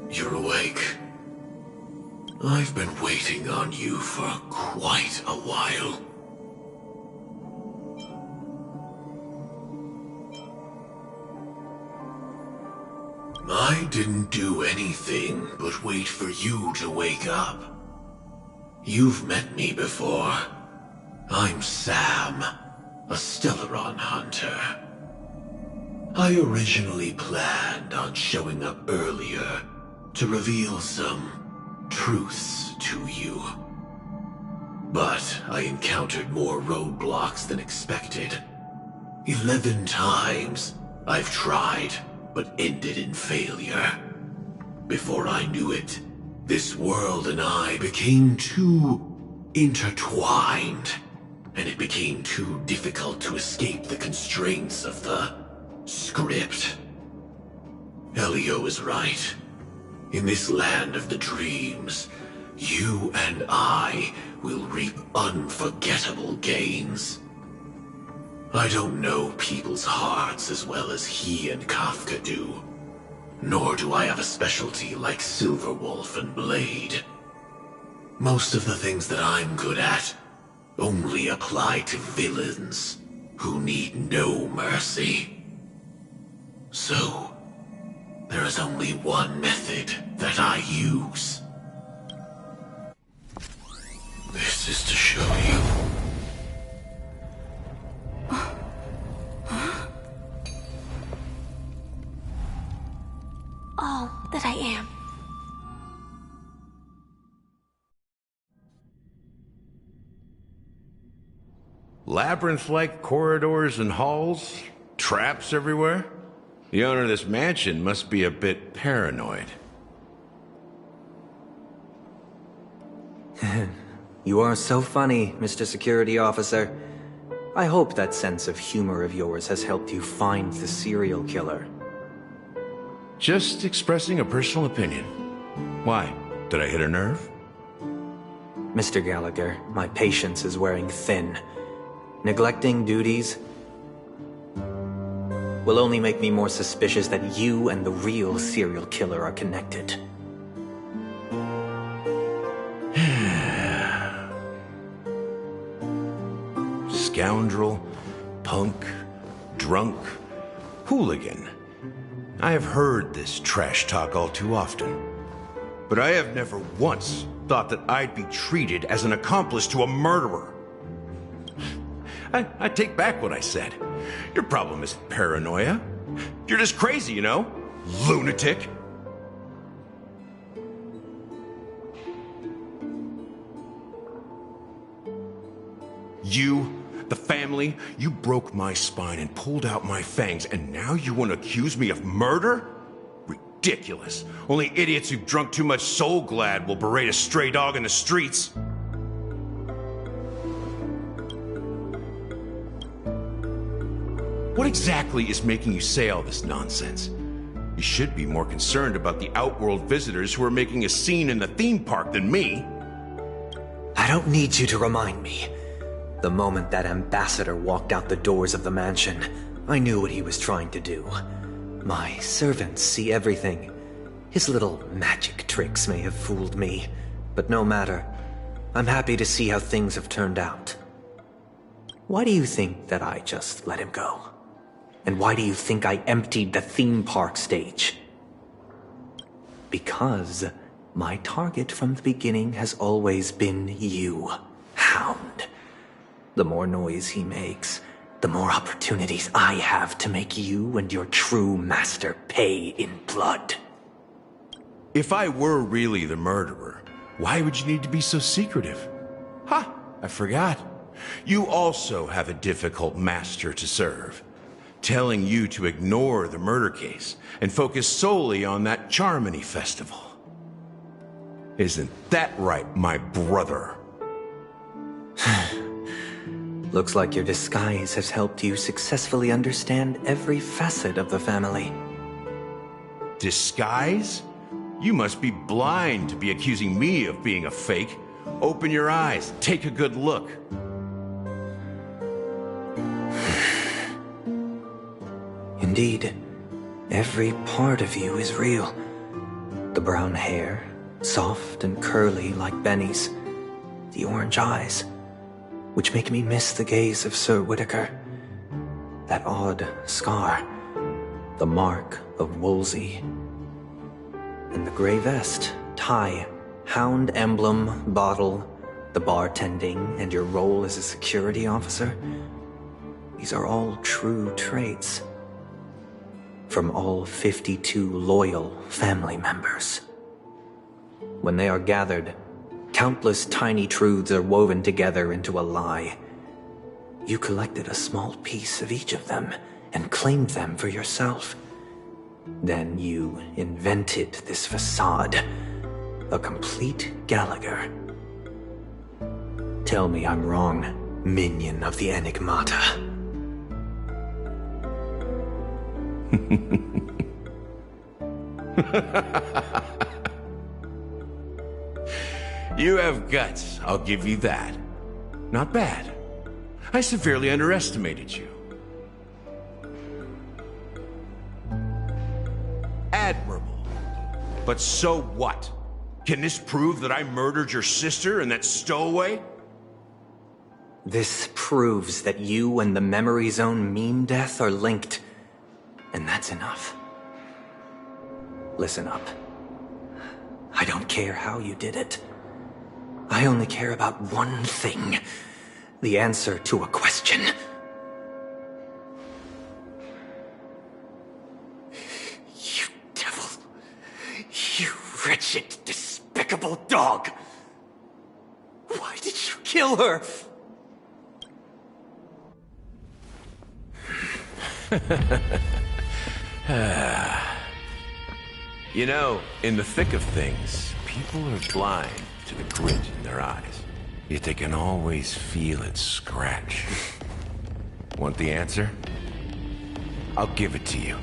You're awake. I've been waiting on you for quite a while. I didn't do anything but wait for you to wake up. You've met me before. I'm Sam, a Stellaron hunter. I originally planned on showing up earlier to reveal some truths to you. But I encountered more roadblocks than expected. 11 times I've tried, but ended in failure. Before I knew it, this world and I became too intertwined, and it became too difficult to escape the constraints of the script. Elio is right. In this land of the dreams, you and I will reap unforgettable gains. I don't know people's hearts as well as he and Kafka do. Nor do I have a specialty like Silverwolf and Blade. Most of the things that I'm good at only apply to villains who need no mercy. So, there is only one method that I use. This is to show you. All that I am. Labyrinth-like corridors and halls? Traps everywhere? The owner of this mansion must be a bit paranoid. You are so funny, Mr. Security Officer. I hope that sense of humor of yours has helped you find the serial killer. Just expressing a personal opinion. Why? Did I hit a nerve? Mr. Gallagher, my patience is wearing thin. Neglecting duties will only make me more suspicious that you and the real serial killer are connected. Scoundrel, punk, drunk, hooligan. I have heard this trash talk all too often. But I have never once thought that I'd be treated as an accomplice to a murderer. I take back what I said. Your problem isn't paranoia. You're just crazy, you know? Lunatic. You, the family, you broke my spine and pulled out my fangs, and now you want to accuse me of murder? ridiculous. Only idiots who've drunk too much Soul Glad will berate a stray dog in the streets. What exactly is making you say all this nonsense? You should be more concerned about the Outworld visitors who are making a scene in the theme park than me. I don't need you to remind me. The moment that ambassador walked out the doors of the mansion, I knew what he was trying to do. My servants see everything. His little magic tricks may have fooled me, but no matter. I'm happy to see how things have turned out. Why do you think that I just let him go? And why do you think I emptied the theme park stage? Because my target from the beginning has always been you, Hound. The more noise he makes, the more opportunities I have to make you and your true master pay in blood. If I were really the murderer, why would you need to be so secretive? Ha! I forgot. You also have a difficult master to serve. Telling you to ignore the murder case and focus solely on that Charmony festival. Isn't that right, my brother? Looks like your disguise has helped you successfully understand every facet of the family. Disguise? You must be blind to be accusing me of being a fake. Open your eyes, take a good look. Indeed, every part of you is real. The brown hair, soft and curly like Benny's. The orange eyes, which make me miss the gaze of Sir Whitaker. That odd scar, the mark of Wolsey. And the gray vest, tie, hound emblem, bottle, the bartending, and your role as a security officer. These are all true traits. From all 52 loyal family members. When they are gathered, countless tiny truths are woven together into a lie. You collected a small piece of each of them and claimed them for yourself. Then you invented this facade, a complete Gallagher. Tell me I'm wrong, minion of the Enigmata. You have guts, I'll give you that. Not bad. I severely underestimated you. Admirable. But so what? Can this prove that I murdered your sister and that stowaway? This proves that you and the Memory Zone meme death are linked. And that's enough. Listen up. I don't care how you did it. I only care about one thing. The answer to a question. You devil. You wretched, despicable dog. Why did you kill her? You know, in the thick of things, people are blind to the grit in their eyes. Yet they can always feel it scratch. Want the answer? I'll give it to you.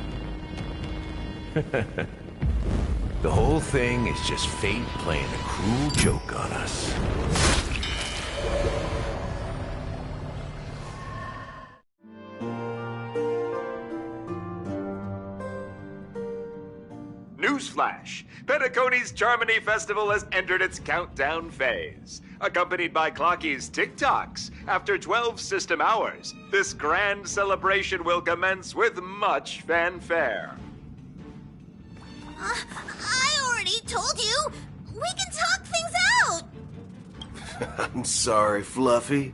The whole thing is just fate playing a cruel joke on us. Newsflash! Penacony's Charmony Festival has entered its countdown phase. Accompanied by Clocky's TikToks, after 12 system hours, this grand celebration will commence with much fanfare. I already told you! We can talk things out! I'm sorry, Fluffy.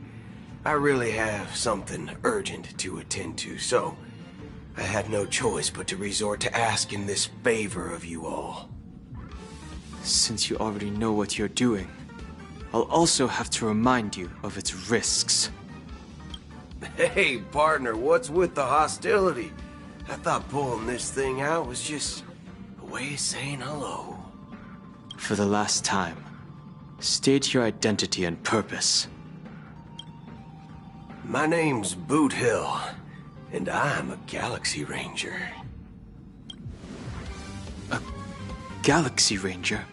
I really have something urgent to attend to, so I had no choice but to resort to asking this favor of you all. Since you already know what you're doing, I'll also have to remind you of its risks. Hey, partner, what's with the hostility? I thought pulling this thing out was just a way of saying hello. For the last time, state your identity and purpose. My name's Boot Hill, and I'm a Galaxy Ranger. A Galaxy Ranger?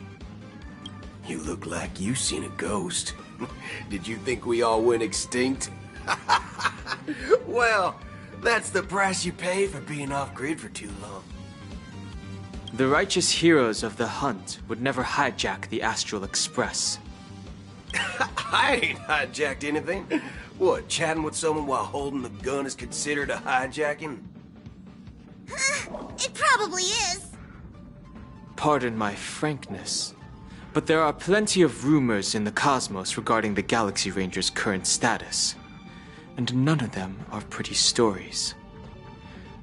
You look like you seen a ghost. Did you think we all went extinct? Well, that's the price you pay for being off-grid for too long. The righteous heroes of the hunt would never hijack the Astral Express. I ain't hijacked anything. What, chatting with someone while holding the gun is considered a hijacking? It probably is. Pardon my frankness, but there are plenty of rumors in the cosmos regarding the Galaxy Ranger's current status, and none of them are pretty stories.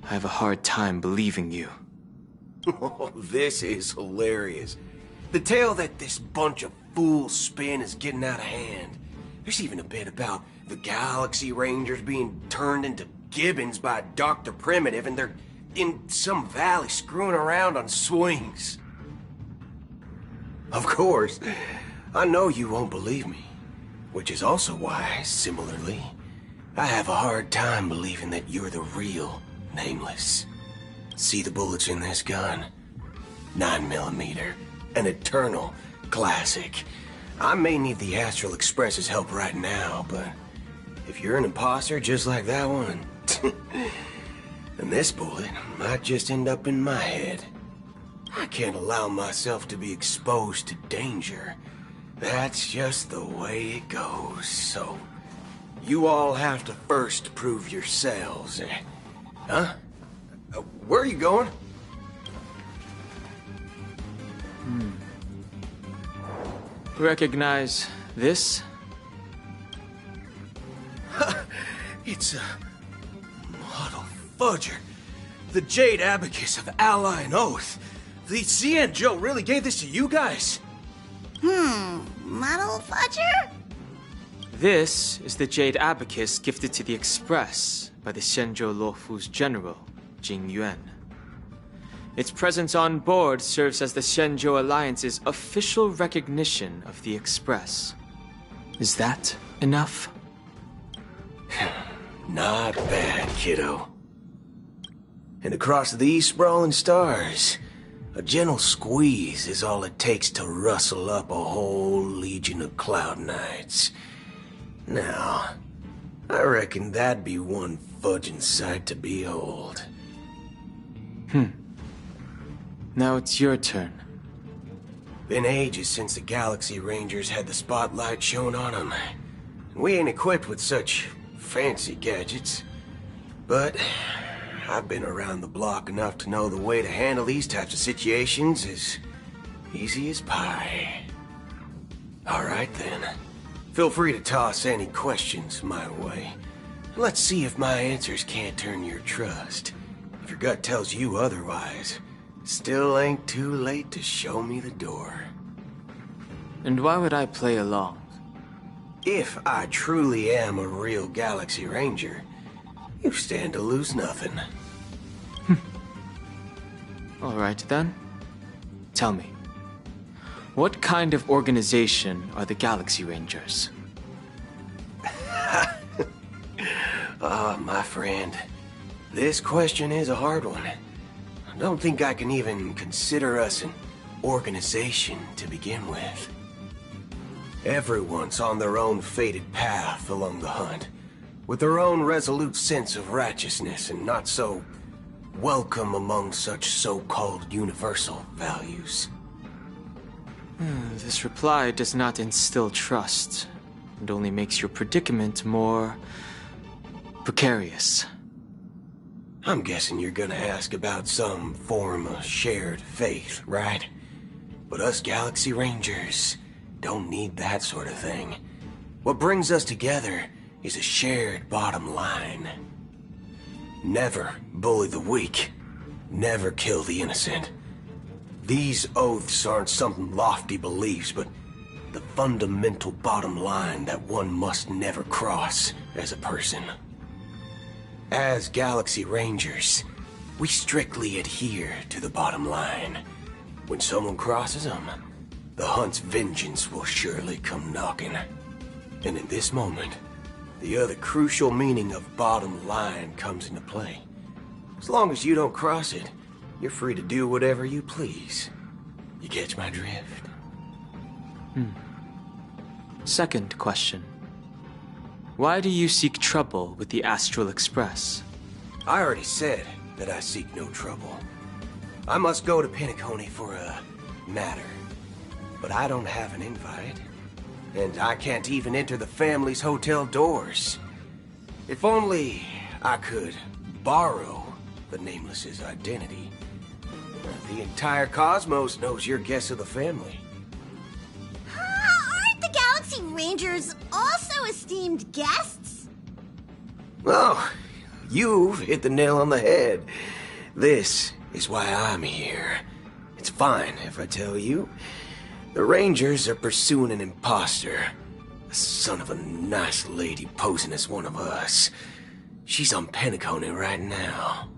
I have a hard time believing you. Oh, this is hilarious. The tale that this bunch of fools spin is getting out of hand. There's even a bit about the Galaxy Rangers being turned into gibbons by Dr. Primitive, and they're in some valley screwing around on swings. Of course, I know you won't believe me, which is also why, similarly, I have a hard time believing that you're the real Nameless. See the bullets in this gun? 9mm, an eternal classic. I may need the Astral Express's help right now, but if you're an imposter just like that one, then this bullet might just end up in my head. I can't allow myself to be exposed to danger. That's just the way it goes, so you all have to first prove yourselves. Huh? Where are you going? Recognize this? It's a model fudger. The Jade Abacus of Ally and Oath. The CN Joe really gave this to you guys? Model fudger? This is the Jade Abacus gifted to the Express by the Shenzhou Luofu's general, Jing Yuan. Its presence on board serves as the Shenzhou Alliance's official recognition of the Express. Is that enough? Not bad, kiddo. And across these sprawling stars, a gentle squeeze is all it takes to rustle up a whole legion of Cloud Knights. Now, I reckon that'd be one fudging sight to behold. Now it's your turn. Been ages since the Galaxy Rangers had the spotlight shown on them. We ain't equipped with such fancy gadgets. But I've been around the block enough to know the way to handle these types of situations is easy as pie. Alright then. Feel free to toss any questions my way. Let's see if my answers can't turn your trust. If your gut tells you otherwise, still ain't too late to show me the door. And why would I play along? If I truly am a real Galaxy Ranger, you stand to lose nothing. Alright then. Tell me, what kind of organization are the Galaxy Rangers? My friend, this question is a hard one. I don't think I can even consider us an organization to begin with. Everyone's on their own fated path along the hunt, with their own resolute sense of righteousness and not so welcome among such so-called universal values. This reply does not instill trust, and only makes your predicament more precarious. I'm guessing you're gonna ask about some form of shared faith, right? But us Galaxy Rangers don't need that sort of thing. What brings us together is a shared bottom line. Never bully the weak. Never kill the innocent. These oaths aren't some lofty beliefs, but the fundamental bottom line that one must never cross as a person. As Galaxy Rangers, we strictly adhere to the bottom line. When someone crosses them, the hunt's vengeance will surely come knocking. And in this moment, the other crucial meaning of bottom line comes into play. As long as you don't cross it, you're free to do whatever you please. You catch my drift? Second question. Why do you seek trouble with the Astral Express? I already said that I seek no trouble. I must go to Penacony for a matter. But I don't have an invite. And I can't even enter the family's hotel doors. If only I could borrow the Nameless's identity. The entire cosmos knows you're guests of the family. Aren't the Galaxy Rangers also esteemed guests? Oh, you've hit the nail on the head. This is why I'm here. It's fine if I tell you. The Rangers are pursuing an imposter. A son of a nice lady posing as one of us. She's on Penacony right now.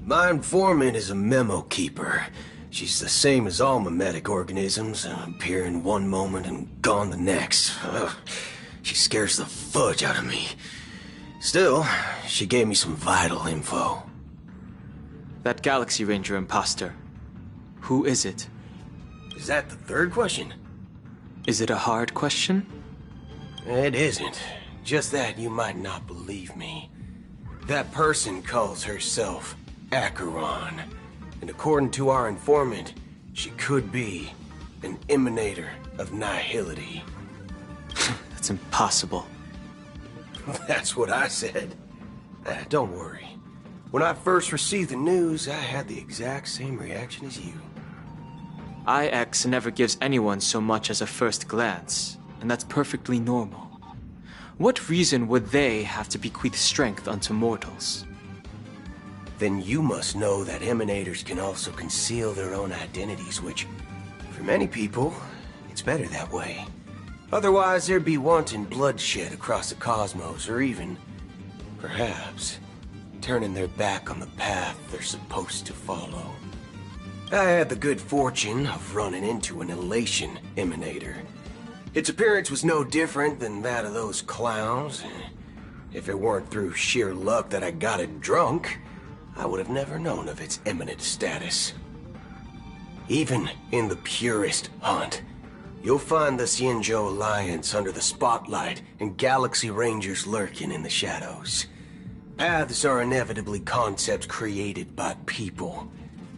My informant is a memo keeper. She's the same as all mimetic organisms, appearing one moment and gone the next. Ugh. She scares the fudge out of me. Still, she gave me some vital info. That Galaxy Ranger imposter. Who is it? Is that the third question? Is it a hard question? It isn't. Just that you might not believe me. That person calls herself Acheron. And according to our informant, she could be an emanator of nihility. That's impossible. That's what I said. Don't worry. When I first received the news, I had the exact same reaction as you. IX never gives anyone so much as a first glance, and that's perfectly normal. What reason would they have to bequeath strength unto mortals? Then you must know that emanators can also conceal their own identities, which, for many people, it's better that way. Otherwise, there'd be wanton bloodshed across the cosmos, or even, perhaps, turning their back on the path they're supposed to follow. I had the good fortune of running into an elation emanator. Its appearance was no different than that of those clowns. If it weren't through sheer luck that I got it drunk, I would have never known of its eminent status. Even in the purest hunt, you'll find the Xianzhou Alliance under the spotlight and Galaxy Rangers lurking in the shadows. Paths are inevitably concepts created by people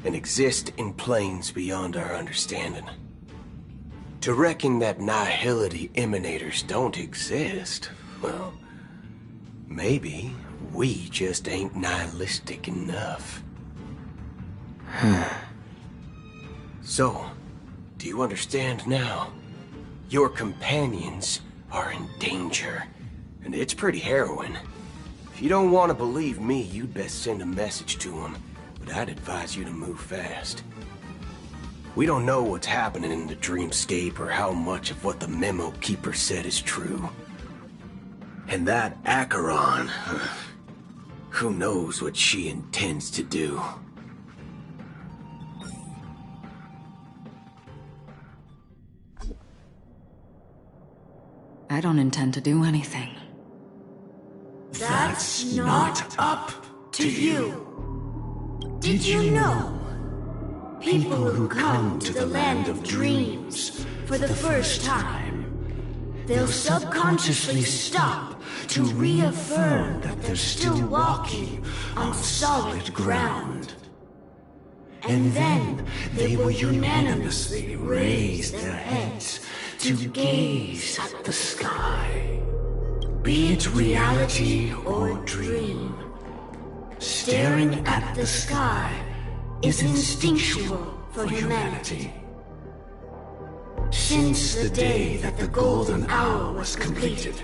and exist in planes beyond our understanding. To reckon that nihility emanators don't exist, well, maybe we just ain't nihilistic enough. So, do you understand now? Your companions are in danger, and it's pretty harrowing. If you don't want to believe me, you'd best send a message to them, but I'd advise you to move fast. We don't know what's happening in the dreamscape or how much of what the memo keeper said is true. And that Acheron, who knows what she intends to do? I don't intend to do anything. That's not up to you. Did you know? People who come to the land of dreams for the first time, they'll subconsciously stop to reaffirm that they're still walking on solid ground. And then they will unanimously raise their heads to gaze at the sky. Be it reality or dream, staring at the sky is instinctual for humanity. Since the day that the golden hour was completed,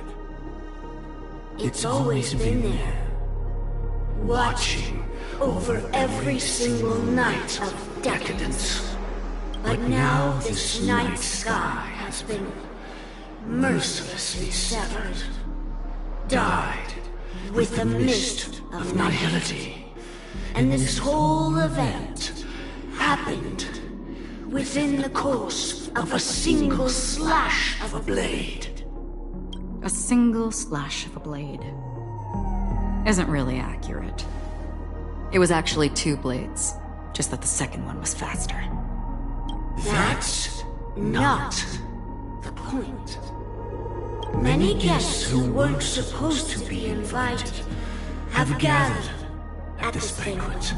it's always been there, watching over every single night of decadence. But now this night sky has been mercilessly severed, dyed with the mist of nihility. And this whole event happened within the course of a single slash of a blade. A single slash of a blade isn't really accurate. It was actually 2 blades, just that the second one was faster. That's not the point. Many guests who weren't supposed to be invited have gathered at this banquet.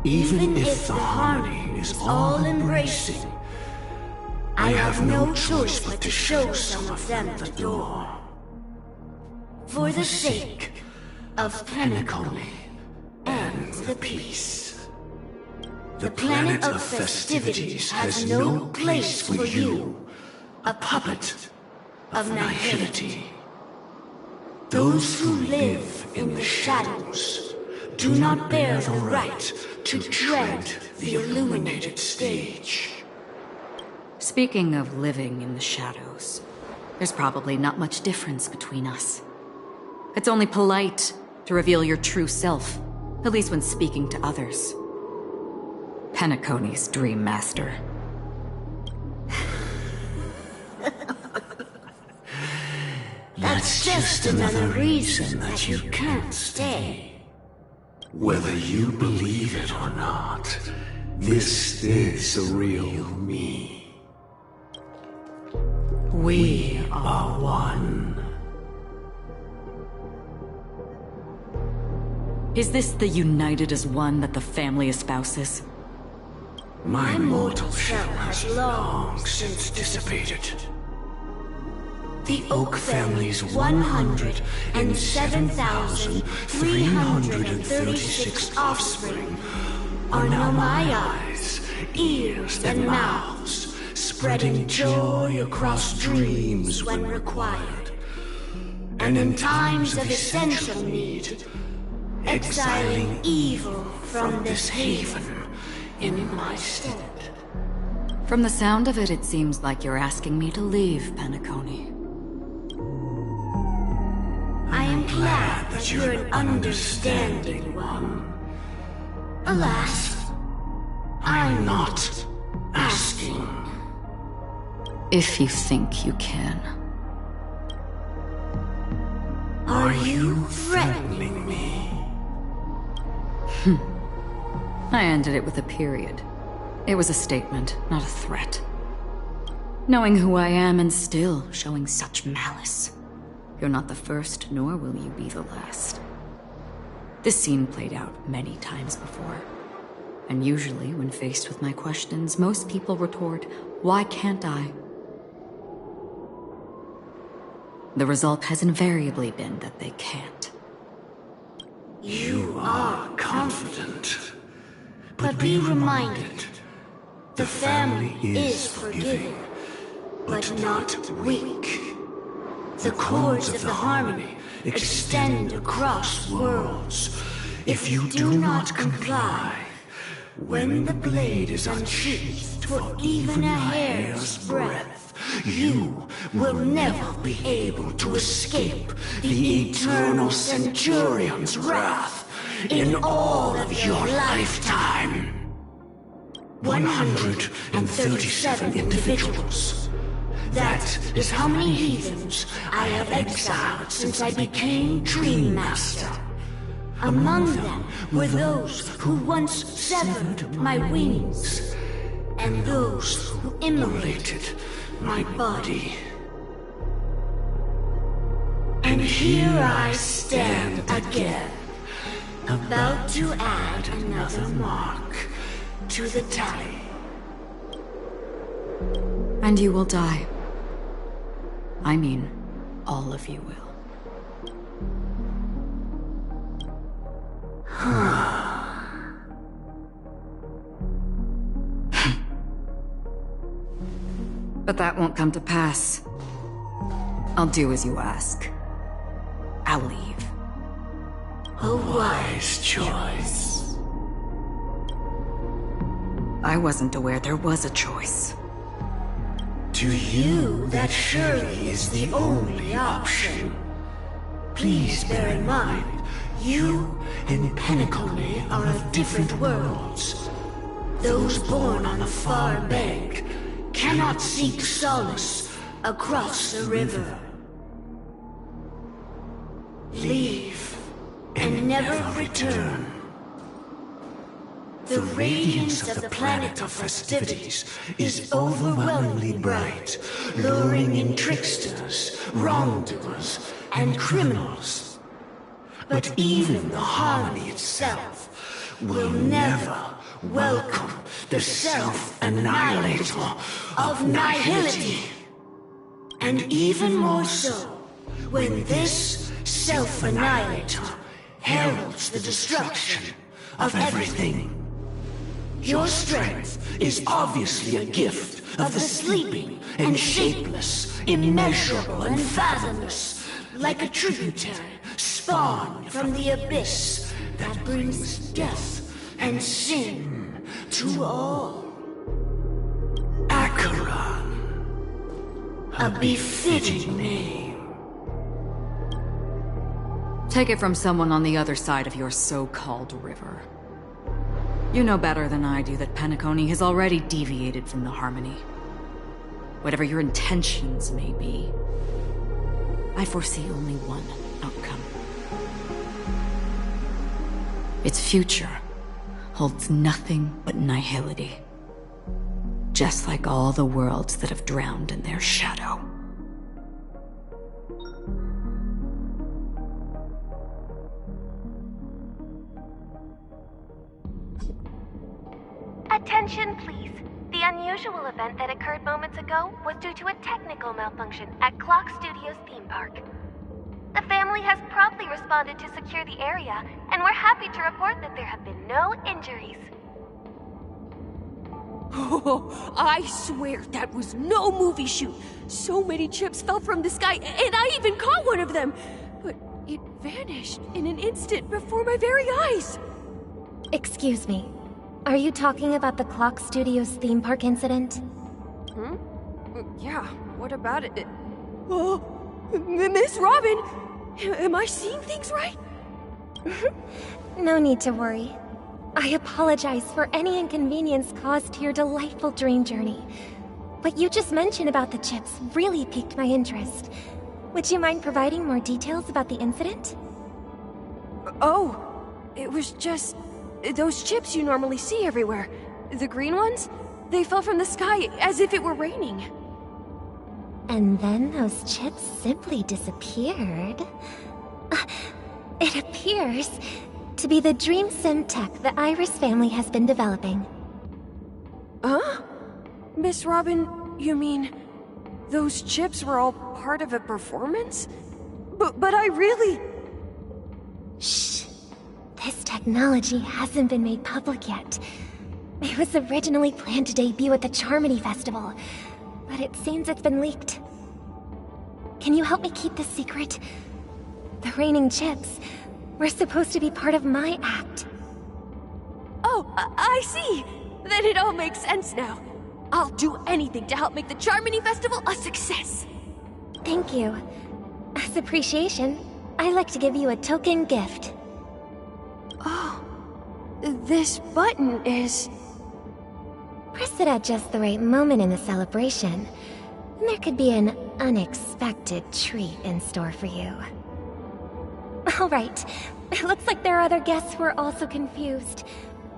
Even if the harmony is all-embracing, I have no choice but to show some of them the door. For the sake of Penacony and the peace. The planet of festivities has no place for you, a puppet of nihility. Those who live in the shadows do not bear the right to tread the illuminated stage. Speaking of living in the shadows, there's probably not much difference between us. It's only polite to reveal your true self, at least when speaking to others. Penacony's Dream Master. That's just another reason that you can't stay. Whether you believe it or not, this is the real me. We are one. Is this the united as one that the family espouses? My mortal shell has long since dissipated. The Oak family's 107,336 offspring are now my eyes, ears, and mouths, spreading joy across dreams when required, and in times of essential need, exiling evil from this haven in my stead. From the sound of it, it seems like you're asking me to leave, Penacony. I am glad that you're an understanding one. Alas, I'm not asking. If you think you can. Are you threatening me? I ended it with a period. It was a statement, not a threat. Knowing who I am and still showing such malice. You're not the first, nor will you be the last. This scene played out many times before. And usually, when faced with my questions, most people retort, "Why can't I?" The result has invariably been that they can't. You are confident. But be reminded, the family is forgiving, but not weak. The cords of the harmony extend across worlds. If you do not comply, when the blade is unsheathed for even a hair's breadth, you will never be able to escape the eternal Centurion's wrath in all of your lifetime. 137 individuals. That is how many heathens I have exiled since I became Dream Master. Among them were those who once severed my wings, and those who immolated my body. And here I stand again, about to add another mark to the tally. And you will die. I mean, all of you will. But that won't come to pass. I'll do as you ask. I'll leave. A wise choice. I wasn't aware there was a choice. To you, that surely is the only option. Please bear in mind, you and Penacony are of different worlds. Those born on the far bank cannot seek solace across the river. Leave and never return. The radiance of the planet of festivities is overwhelmingly bright, luring in tricksters, wrongdoers, and criminals. But even the harmony itself will never welcome the self-annihilator of nihility. And even more so, when this self-annihilator heralds the destruction of everything. Your strength is obviously a gift of the sleeping and shapeless, immeasurable and fathomless, like a tributary spawned from the abyss that brings death and sin to all. Acheron, a befitting name. Take it from someone on the other side of your so-called river. You know better than I do that Penacony has already deviated from the harmony. Whatever your intentions may be, I foresee only one outcome. Its future holds nothing but nihility. Just like all the worlds that have drowned in their shadow. Attention, please. The unusual event that occurred moments ago was due to a technical malfunction at Clock Studios theme park. The family has promptly responded to secure the area, and we're happy to report that there have been no injuries. Oh, I swear that was no movie shoot. So many chips fell from the sky, and I even caught one of them. But it vanished in an instant before my very eyes. Excuse me. Are you talking about the Clock Studios theme park incident? Hmm? Yeah, what about it? Oh, Miss Robin! Am I seeing things right? No need to worry. I apologize for any inconvenience caused to your delightful dream journey. What you just mentioned about the chips really piqued my interest. Would you mind providing more details about the incident? Oh, it was just those chips you normally see everywhere. The green ones? They fell from the sky as if it were raining. And then those chips simply disappeared. It appears to be the dream sim tech the Iris family has been developing. Huh? Miss Robin, you mean those chips were all part of a performance? But I really... Shh. This technology hasn't been made public yet. It was originally planned to debut at the Charmony Festival, but it seems it's been leaked. Can you help me keep this secret? The raining chips were supposed to be part of my act. Oh, I see. Then it all makes sense now. I'll do anything to help make the Charmony Festival a success. Thank you. As appreciation, I'd like to give you a token gift. Oh, this button is... Press it at just the right moment in the celebration, and there could be an unexpected treat in store for you. Alright, it looks like there are other guests who are also confused.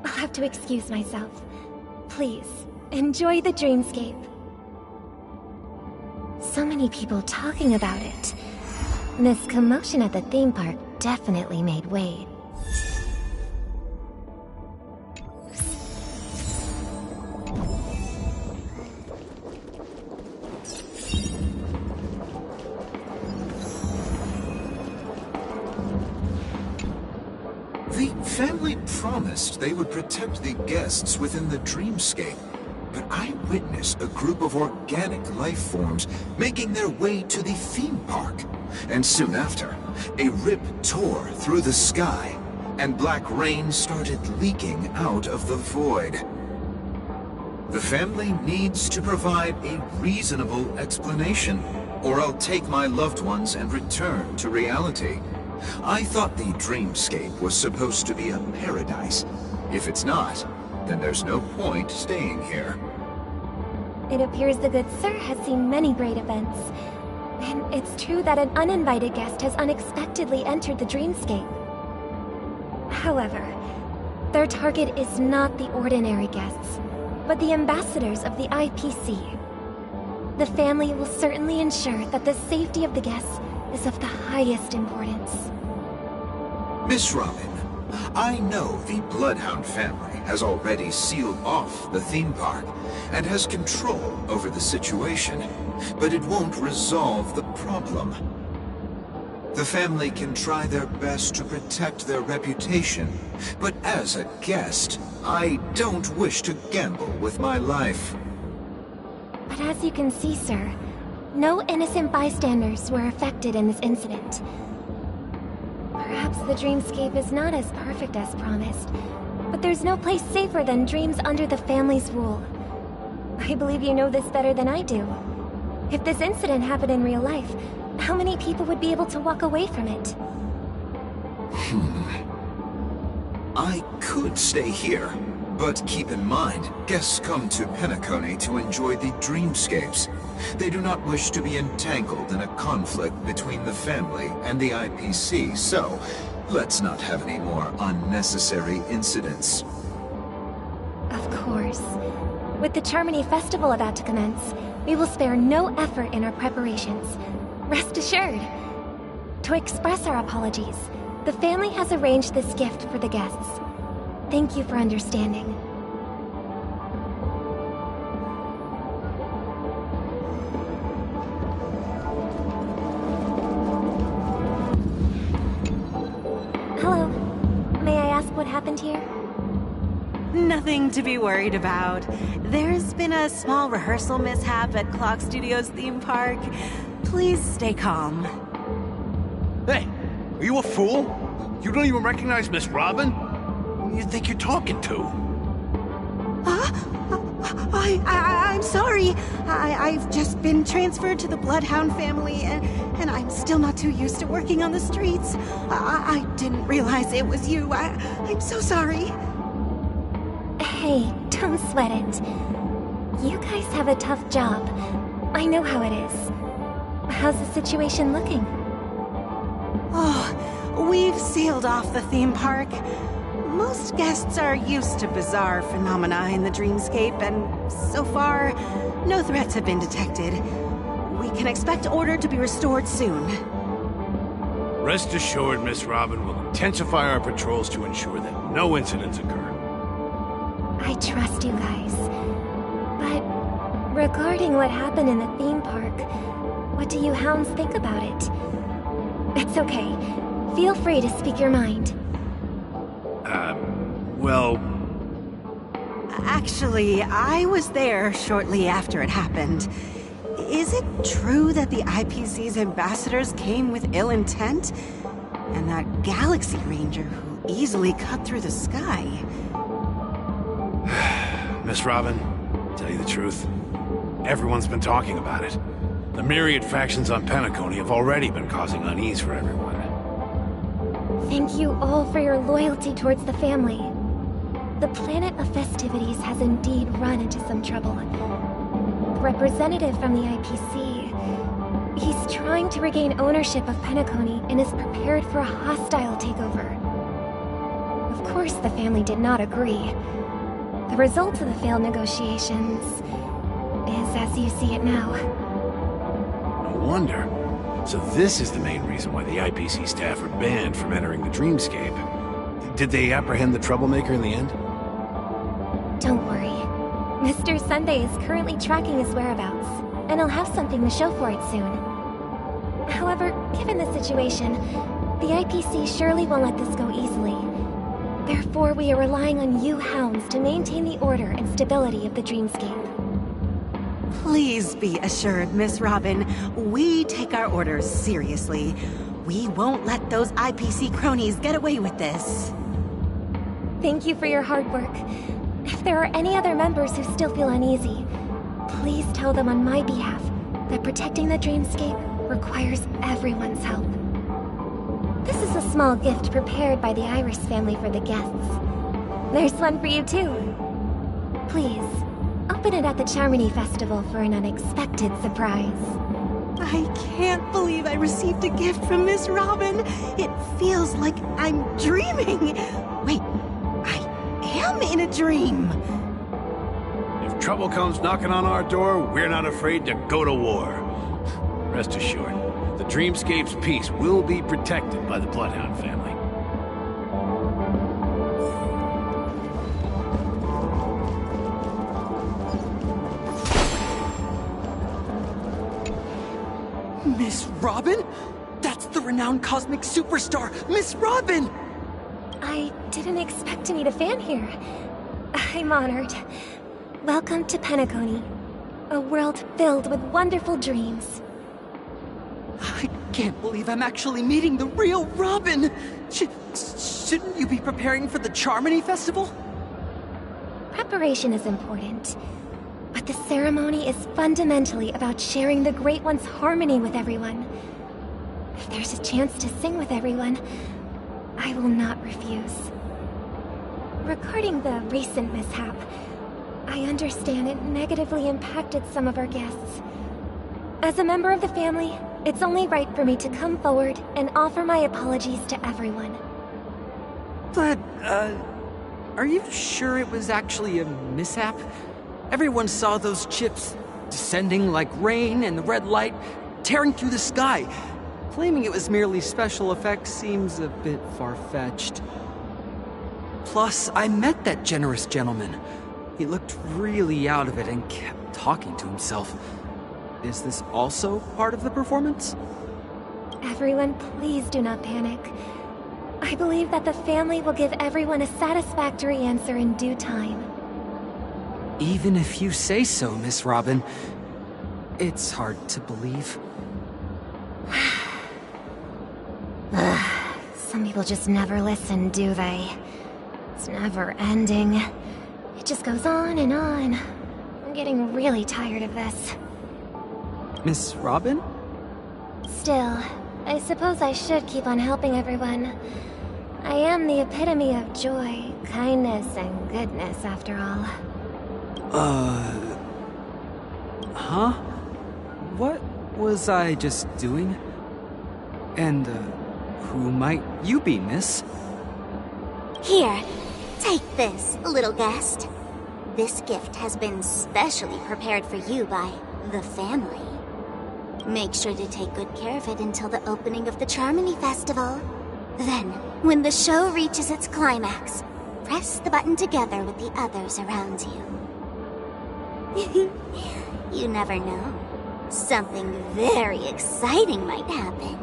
I'll have to excuse myself. Please, enjoy the dreamscape. So many people talking about it. This commotion at the theme park definitely made waves. The family promised they would protect the guests within the dreamscape, but I witnessed a group of organic life forms making their way to the theme park. And soon after, a rip tore through the sky, and black rain started leaking out of the void. The family needs to provide a reasonable explanation, or I'll take my loved ones and return to reality. I thought the dreamscape was supposed to be a paradise. If it's not, then there's no point staying here. It appears the good sir has seen many great events. And it's true that an uninvited guest has unexpectedly entered the dreamscape. However, their target is not the ordinary guests, but the ambassadors of the IPC. The family will certainly ensure that the safety of the guests is of the highest importance. Miss Robin, I know the Bloodhound family has already sealed off the theme park and has control over the situation, but it won't resolve the problem. The family can try their best to protect their reputation, but as a guest, I don't wish to gamble with my life. But as you can see, sir, no innocent bystanders were affected in this incident. Perhaps the dreamscape is not as perfect as promised, but there's no place safer than dreams under the family's rule. I believe you know this better than I do. If this incident happened in real life, how many people would be able to walk away from it? I could stay here, but keep in mind, guests come to Penacony to enjoy the dreamscapes. They do not wish to be entangled in a conflict between the family and the IPC, so let's not have any more unnecessary incidents. Of course. With the Charmony Festival about to commence, we will spare no effort in our preparations. Rest assured. To express our apologies, the family has arranged this gift for the guests. Thank you for understanding. Hello. May I ask what happened here? Nothing to be worried about. There's been a small rehearsal mishap at Clock Studios theme park. Please stay calm. Hey, are you a fool? You don't even recognize Miss Robin? Who do you think you're talking to? I'm sorry. I've just been transferred to the Bloodhound family, and I'm still not too used to working on the streets. I didn't realize it was you. I'm so sorry. Hey, don't sweat it. You guys have a tough job. I know how it is. How's the situation looking? Oh, we've sealed off the theme park. Most guests are used to bizarre phenomena in the dreamscape, and so far, no threats have been detected. We can expect order to be restored soon. Rest assured, Miss Robin will intensify our patrols to ensure that no incidents occur. I trust you guys. But regarding what happened in the theme park, what do you hounds think about it? It's okay. Feel free to speak your mind. Well... Actually, I was there shortly after it happened. Is it true that the IPC's ambassadors came with ill intent? And that Galaxy Ranger who easily cut through the sky? Miss Robin, to tell you the truth, everyone's been talking about it. The myriad factions on Penacony have already been causing unease for everyone. Thank you all for your loyalty towards the family. The planet of festivities has indeed run into some trouble. The representative from the IPC, he's trying to regain ownership of Penacony and is prepared for a hostile takeover. Of course, the family did not agree. The result of the failed negotiations is as you see it now. No wonder. So this is the main reason why the IPC staff are banned from entering the dreamscape. Did they apprehend the troublemaker in the end? Don't worry. Mr. Sunday is currently tracking his whereabouts, and he'll have something to show for it soon. However, given the situation, the IPC surely won't let this go easily. Therefore, we are relying on you hounds to maintain the order and stability of the dreamscape. Please be assured, Miss Robin, we take our orders seriously. We won't let those IPC cronies get away with this. Thank you for your hard work. If there are any other members who still feel uneasy, please tell them on my behalf that protecting the dreamscape requires everyone's help. This is a small gift prepared by the Iris family for the guests. There's one for you too. Please, open it at the Charmony Festival for an unexpected surprise. I can't believe I received a gift from Miss Robin. It feels like I'm dreaming. Wait, I am in a dream. If trouble comes knocking on our door, we're not afraid to go to war. Rest assured, the Dreamscape's peace will be protected by the Bloodhound family. Miss Robin? That's the renowned cosmic superstar, Miss Robin! I didn't expect to meet a fan here. I'm honored. Welcome to Penacony, a world filled with wonderful dreams. I can't believe I'm actually meeting the real Robin! Shouldn't you be preparing for the Charmony Festival? Preparation is important, but the ceremony is fundamentally about sharing the Great One's harmony with everyone. If there's a chance to sing with everyone, I will not refuse. Regarding the recent mishap, I understand it negatively impacted some of our guests. As a member of the family, it's only right for me to come forward and offer my apologies to everyone. But, are you sure it was actually a mishap? Everyone saw those chips descending like rain and the red light tearing through the sky. Claiming it was merely special effects seems a bit far-fetched. Plus, I met that generous gentleman. He looked really out of it and kept talking to himself. Is this also part of the performance? Everyone, please do not panic. I believe that the family will give everyone a satisfactory answer in due time. Even if you say so, Miss Robin, it's hard to believe. Some people just never listen, do they? It's never ending. It just goes on and on. I'm getting really tired of this. Miss Robin? Still, I suppose I should keep on helping everyone. I am the epitome of joy, kindness, and goodness, after all. Huh? What was I just doing? And, who might you be, miss? Here, take this, little guest. This gift has been specially prepared for you by the family. Make sure to take good care of it until the opening of the Charmony Festival. Then, when the show reaches its climax, press the button together with the others around you. You never know. Something very exciting might happen.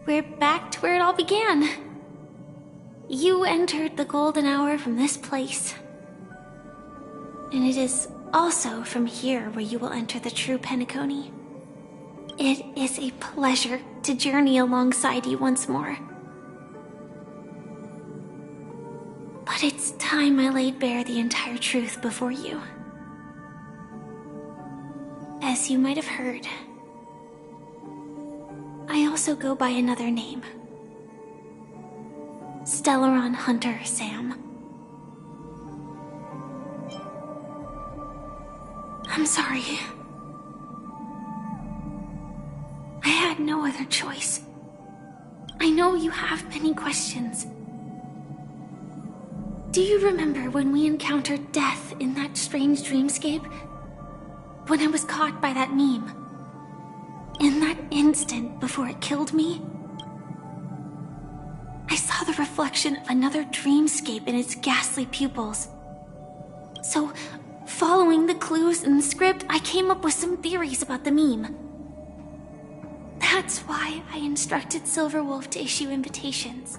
We're back to where it all began. You entered the golden hour from this place. And it is also from here where you will enter the true Penacony. It is a pleasure to journey alongside you once more. But it's time I laid bare the entire truth before you. As you might have heard, I also go by another name. Stellaron Hunter Sam. I'm sorry. I had no other choice. I know you have many questions. Do you remember when we encountered death in that strange dreamscape? When I was caught by that meme? In that instant before it killed me? I saw the reflection of another dreamscape in its ghastly pupils. So, following the clues in the script, I came up with some theories about the meme. That's why I instructed Silverwolf to issue invitations,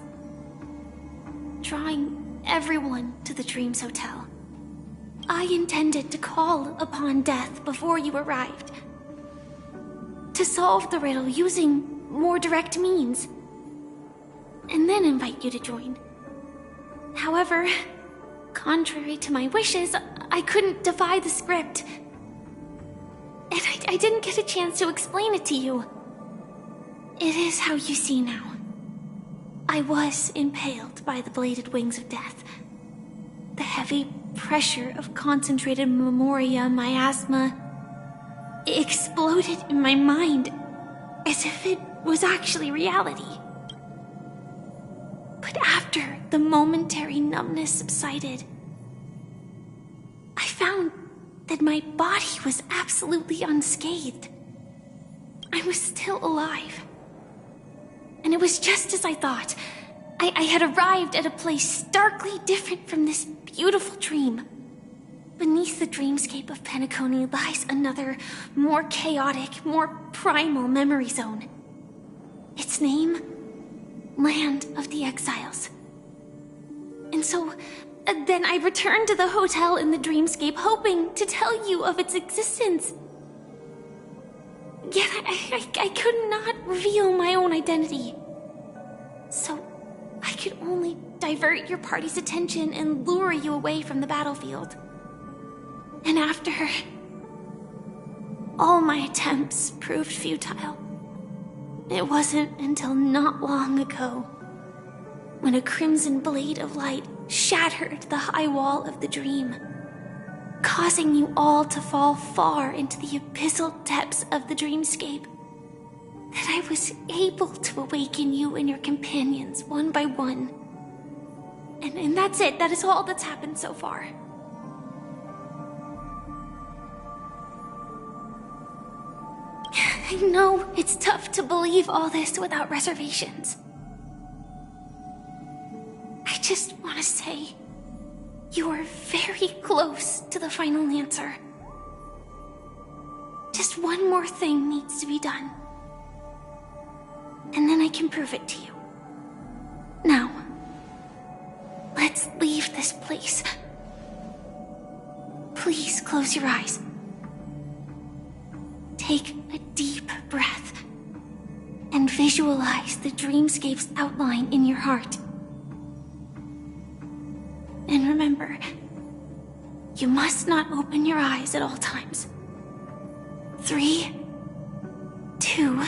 drawing everyone to the Dreams Hotel. I intended to call upon death before you arrived, to solve the riddle using more direct means, and then invite you to join. However, contrary to my wishes, I couldn't defy the script. And I didn't get a chance to explain it to you. It is how you see now. I was impaled by the bladed wings of death. The heavy pressure of concentrated memoria miasma exploded in my mind as if it was actually reality. But after the momentary numbness subsided, I found that my body was absolutely unscathed. I was still alive. And it was just as I thought. I had arrived at a place starkly different from this beautiful dream. Beneath the dreamscape of Penacony lies another, more chaotic, more primal memory zone. Its name? Land of the Exiles. And so, then I returned to the hotel in the dreamscape, hoping to tell you of its existence. Yet I could not reveal my own identity. So, I could only divert your party's attention and lure you away from the battlefield. And after all my attempts proved futile, it wasn't until not long ago when a crimson blade of light shattered the high wall of the dream, causing you all to fall far into the abyssal depths of the dreamscape, that I was able to awaken you and your companions one by one. And that's it. That is all that's happened so far. I know it's tough to believe all this without reservations. I just want to say, you are very close to the final answer. Just one more thing needs to be done. And then I can prove it to you. Now, let's leave this place. Please close your eyes. Take a deep breath and visualize the dreamscape's outline in your heart. And remember, you must not open your eyes at all times. 3, 2,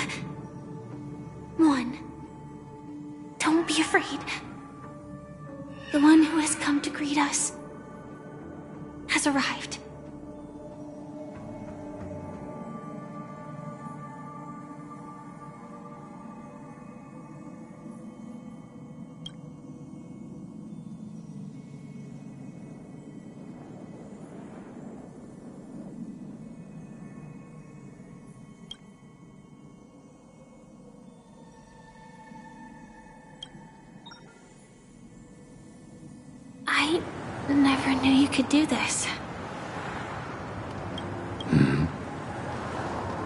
1. Don't be afraid. The one who has come to greet us has arrived. I never knew you could do this.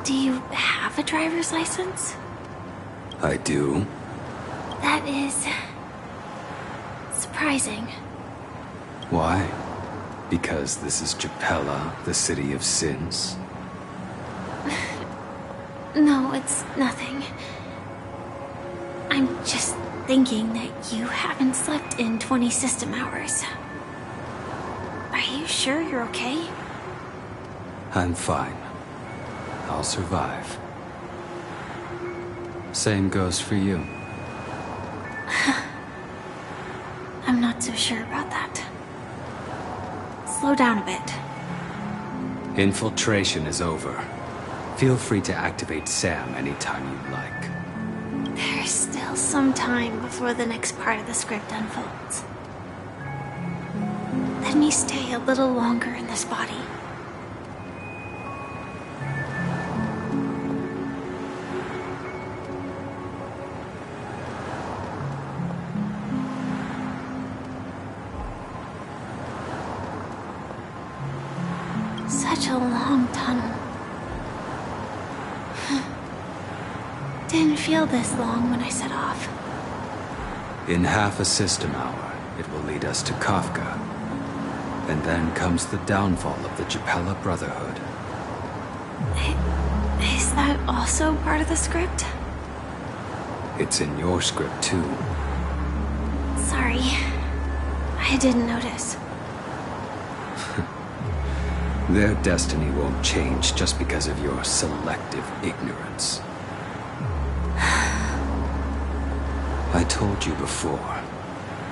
Do you have a driver's license? I do. That is surprising. Why? Because this is Japella, the city of sins? No, it's nothing. I'm just thinking that you haven't slept in 20 system hours. Are you sure you're okay? I'm fine. I'll survive. Same goes for you. I'm not so sure about that. Slow down a bit. Infiltration is over. Feel free to activate Sam anytime you like. There's still some time before the next part of the script unfolds. Let me stay a little longer in this body. Such a long tunnel. Didn't feel this long when I set off. In half a system hour, it will lead us to Kafka. And then comes the downfall of the Japella Brotherhood. Is that also part of the script? It's in your script, too. Sorry. I didn't notice. Their destiny won't change just because of your selective ignorance. I told you before.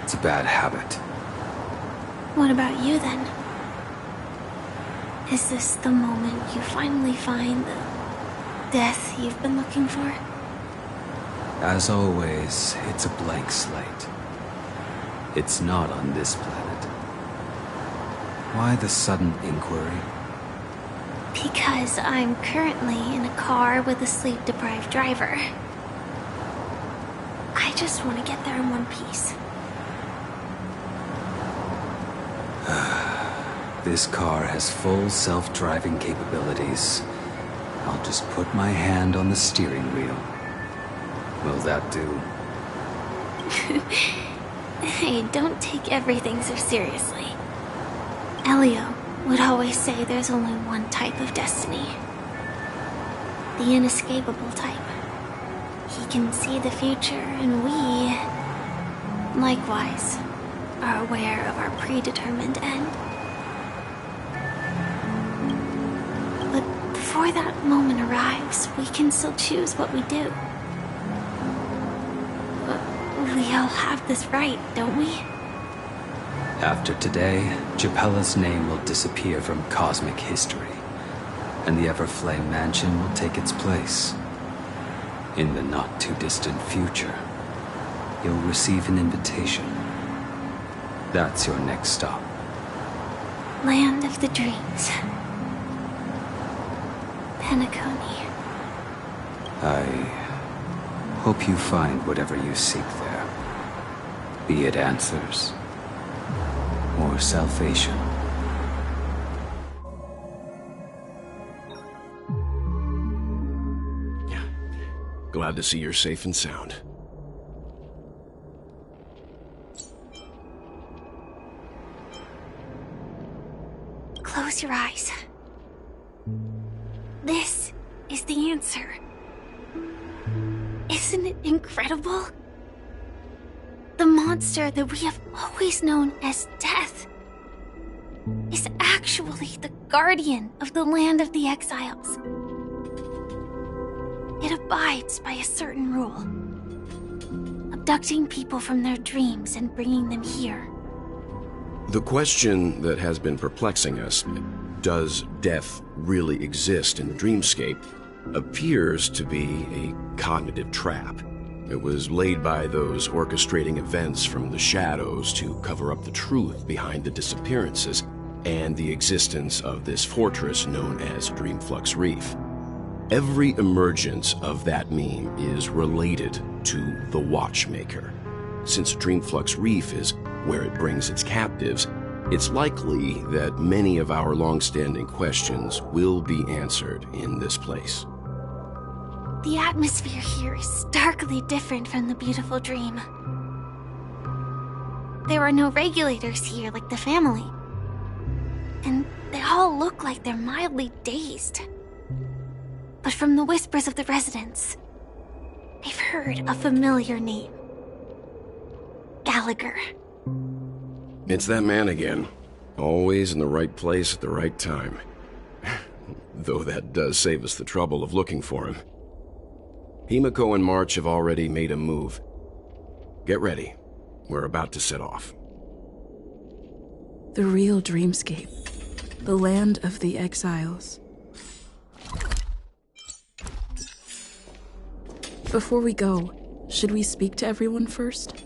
It's a bad habit. What about you then? Is this the moment you finally find the death you've been looking for? As always, it's a blank slate. It's not on this planet. Why the sudden inquiry? Because I'm currently in a car with a sleep-deprived driver. I just want to get there in one piece. This car has full self-driving capabilities. I'll just put my hand on the steering wheel. Will that do? Hey, don't take everything so seriously. Elio would always say there's only one type of destiny. The inescapable type. He can see the future, and we, likewise, are aware of our predetermined end. But before that moment arrives, we can still choose what we do. We all have this right, don't we? After today, Japella's name will disappear from cosmic history, and the Everflame Mansion will take its place. In the not-too-distant future, you'll receive an invitation. That's your next stop. Land of the Dreams. Penacony. I hope you find whatever you seek there. Be it answers or salvation. Glad to see you're safe and sound. Close your eyes. This is the answer. Isn't it incredible? The monster that we have always known as Death is actually the guardian of the land of the exiles. It abides by a certain rule. Abducting people from their dreams and bringing them here. The question that has been perplexing us, does death really exist in the dreamscape, appears to be a cognitive trap. It was laid by those orchestrating events from the shadows to cover up the truth behind the disappearances and the existence of this fortress known as Dreamflux Reef. Every emergence of that meme is related to the Watchmaker. Since Dreamflux Reef is where it brings its captives, it's likely that many of our long-standing questions will be answered in this place. The atmosphere here is starkly different from the beautiful dream. There are no regulators here like the family. And they all look like they're mildly dazed. But from the whispers of the residents, I've heard a familiar name. Gallagher. It's that man again. Always in the right place at the right time. Though that does save us the trouble of looking for him. Himiko and March have already made a move. Get ready. We're about to set off. The real dreamscape. The land of the exiles. Before we go, should we speak to everyone first?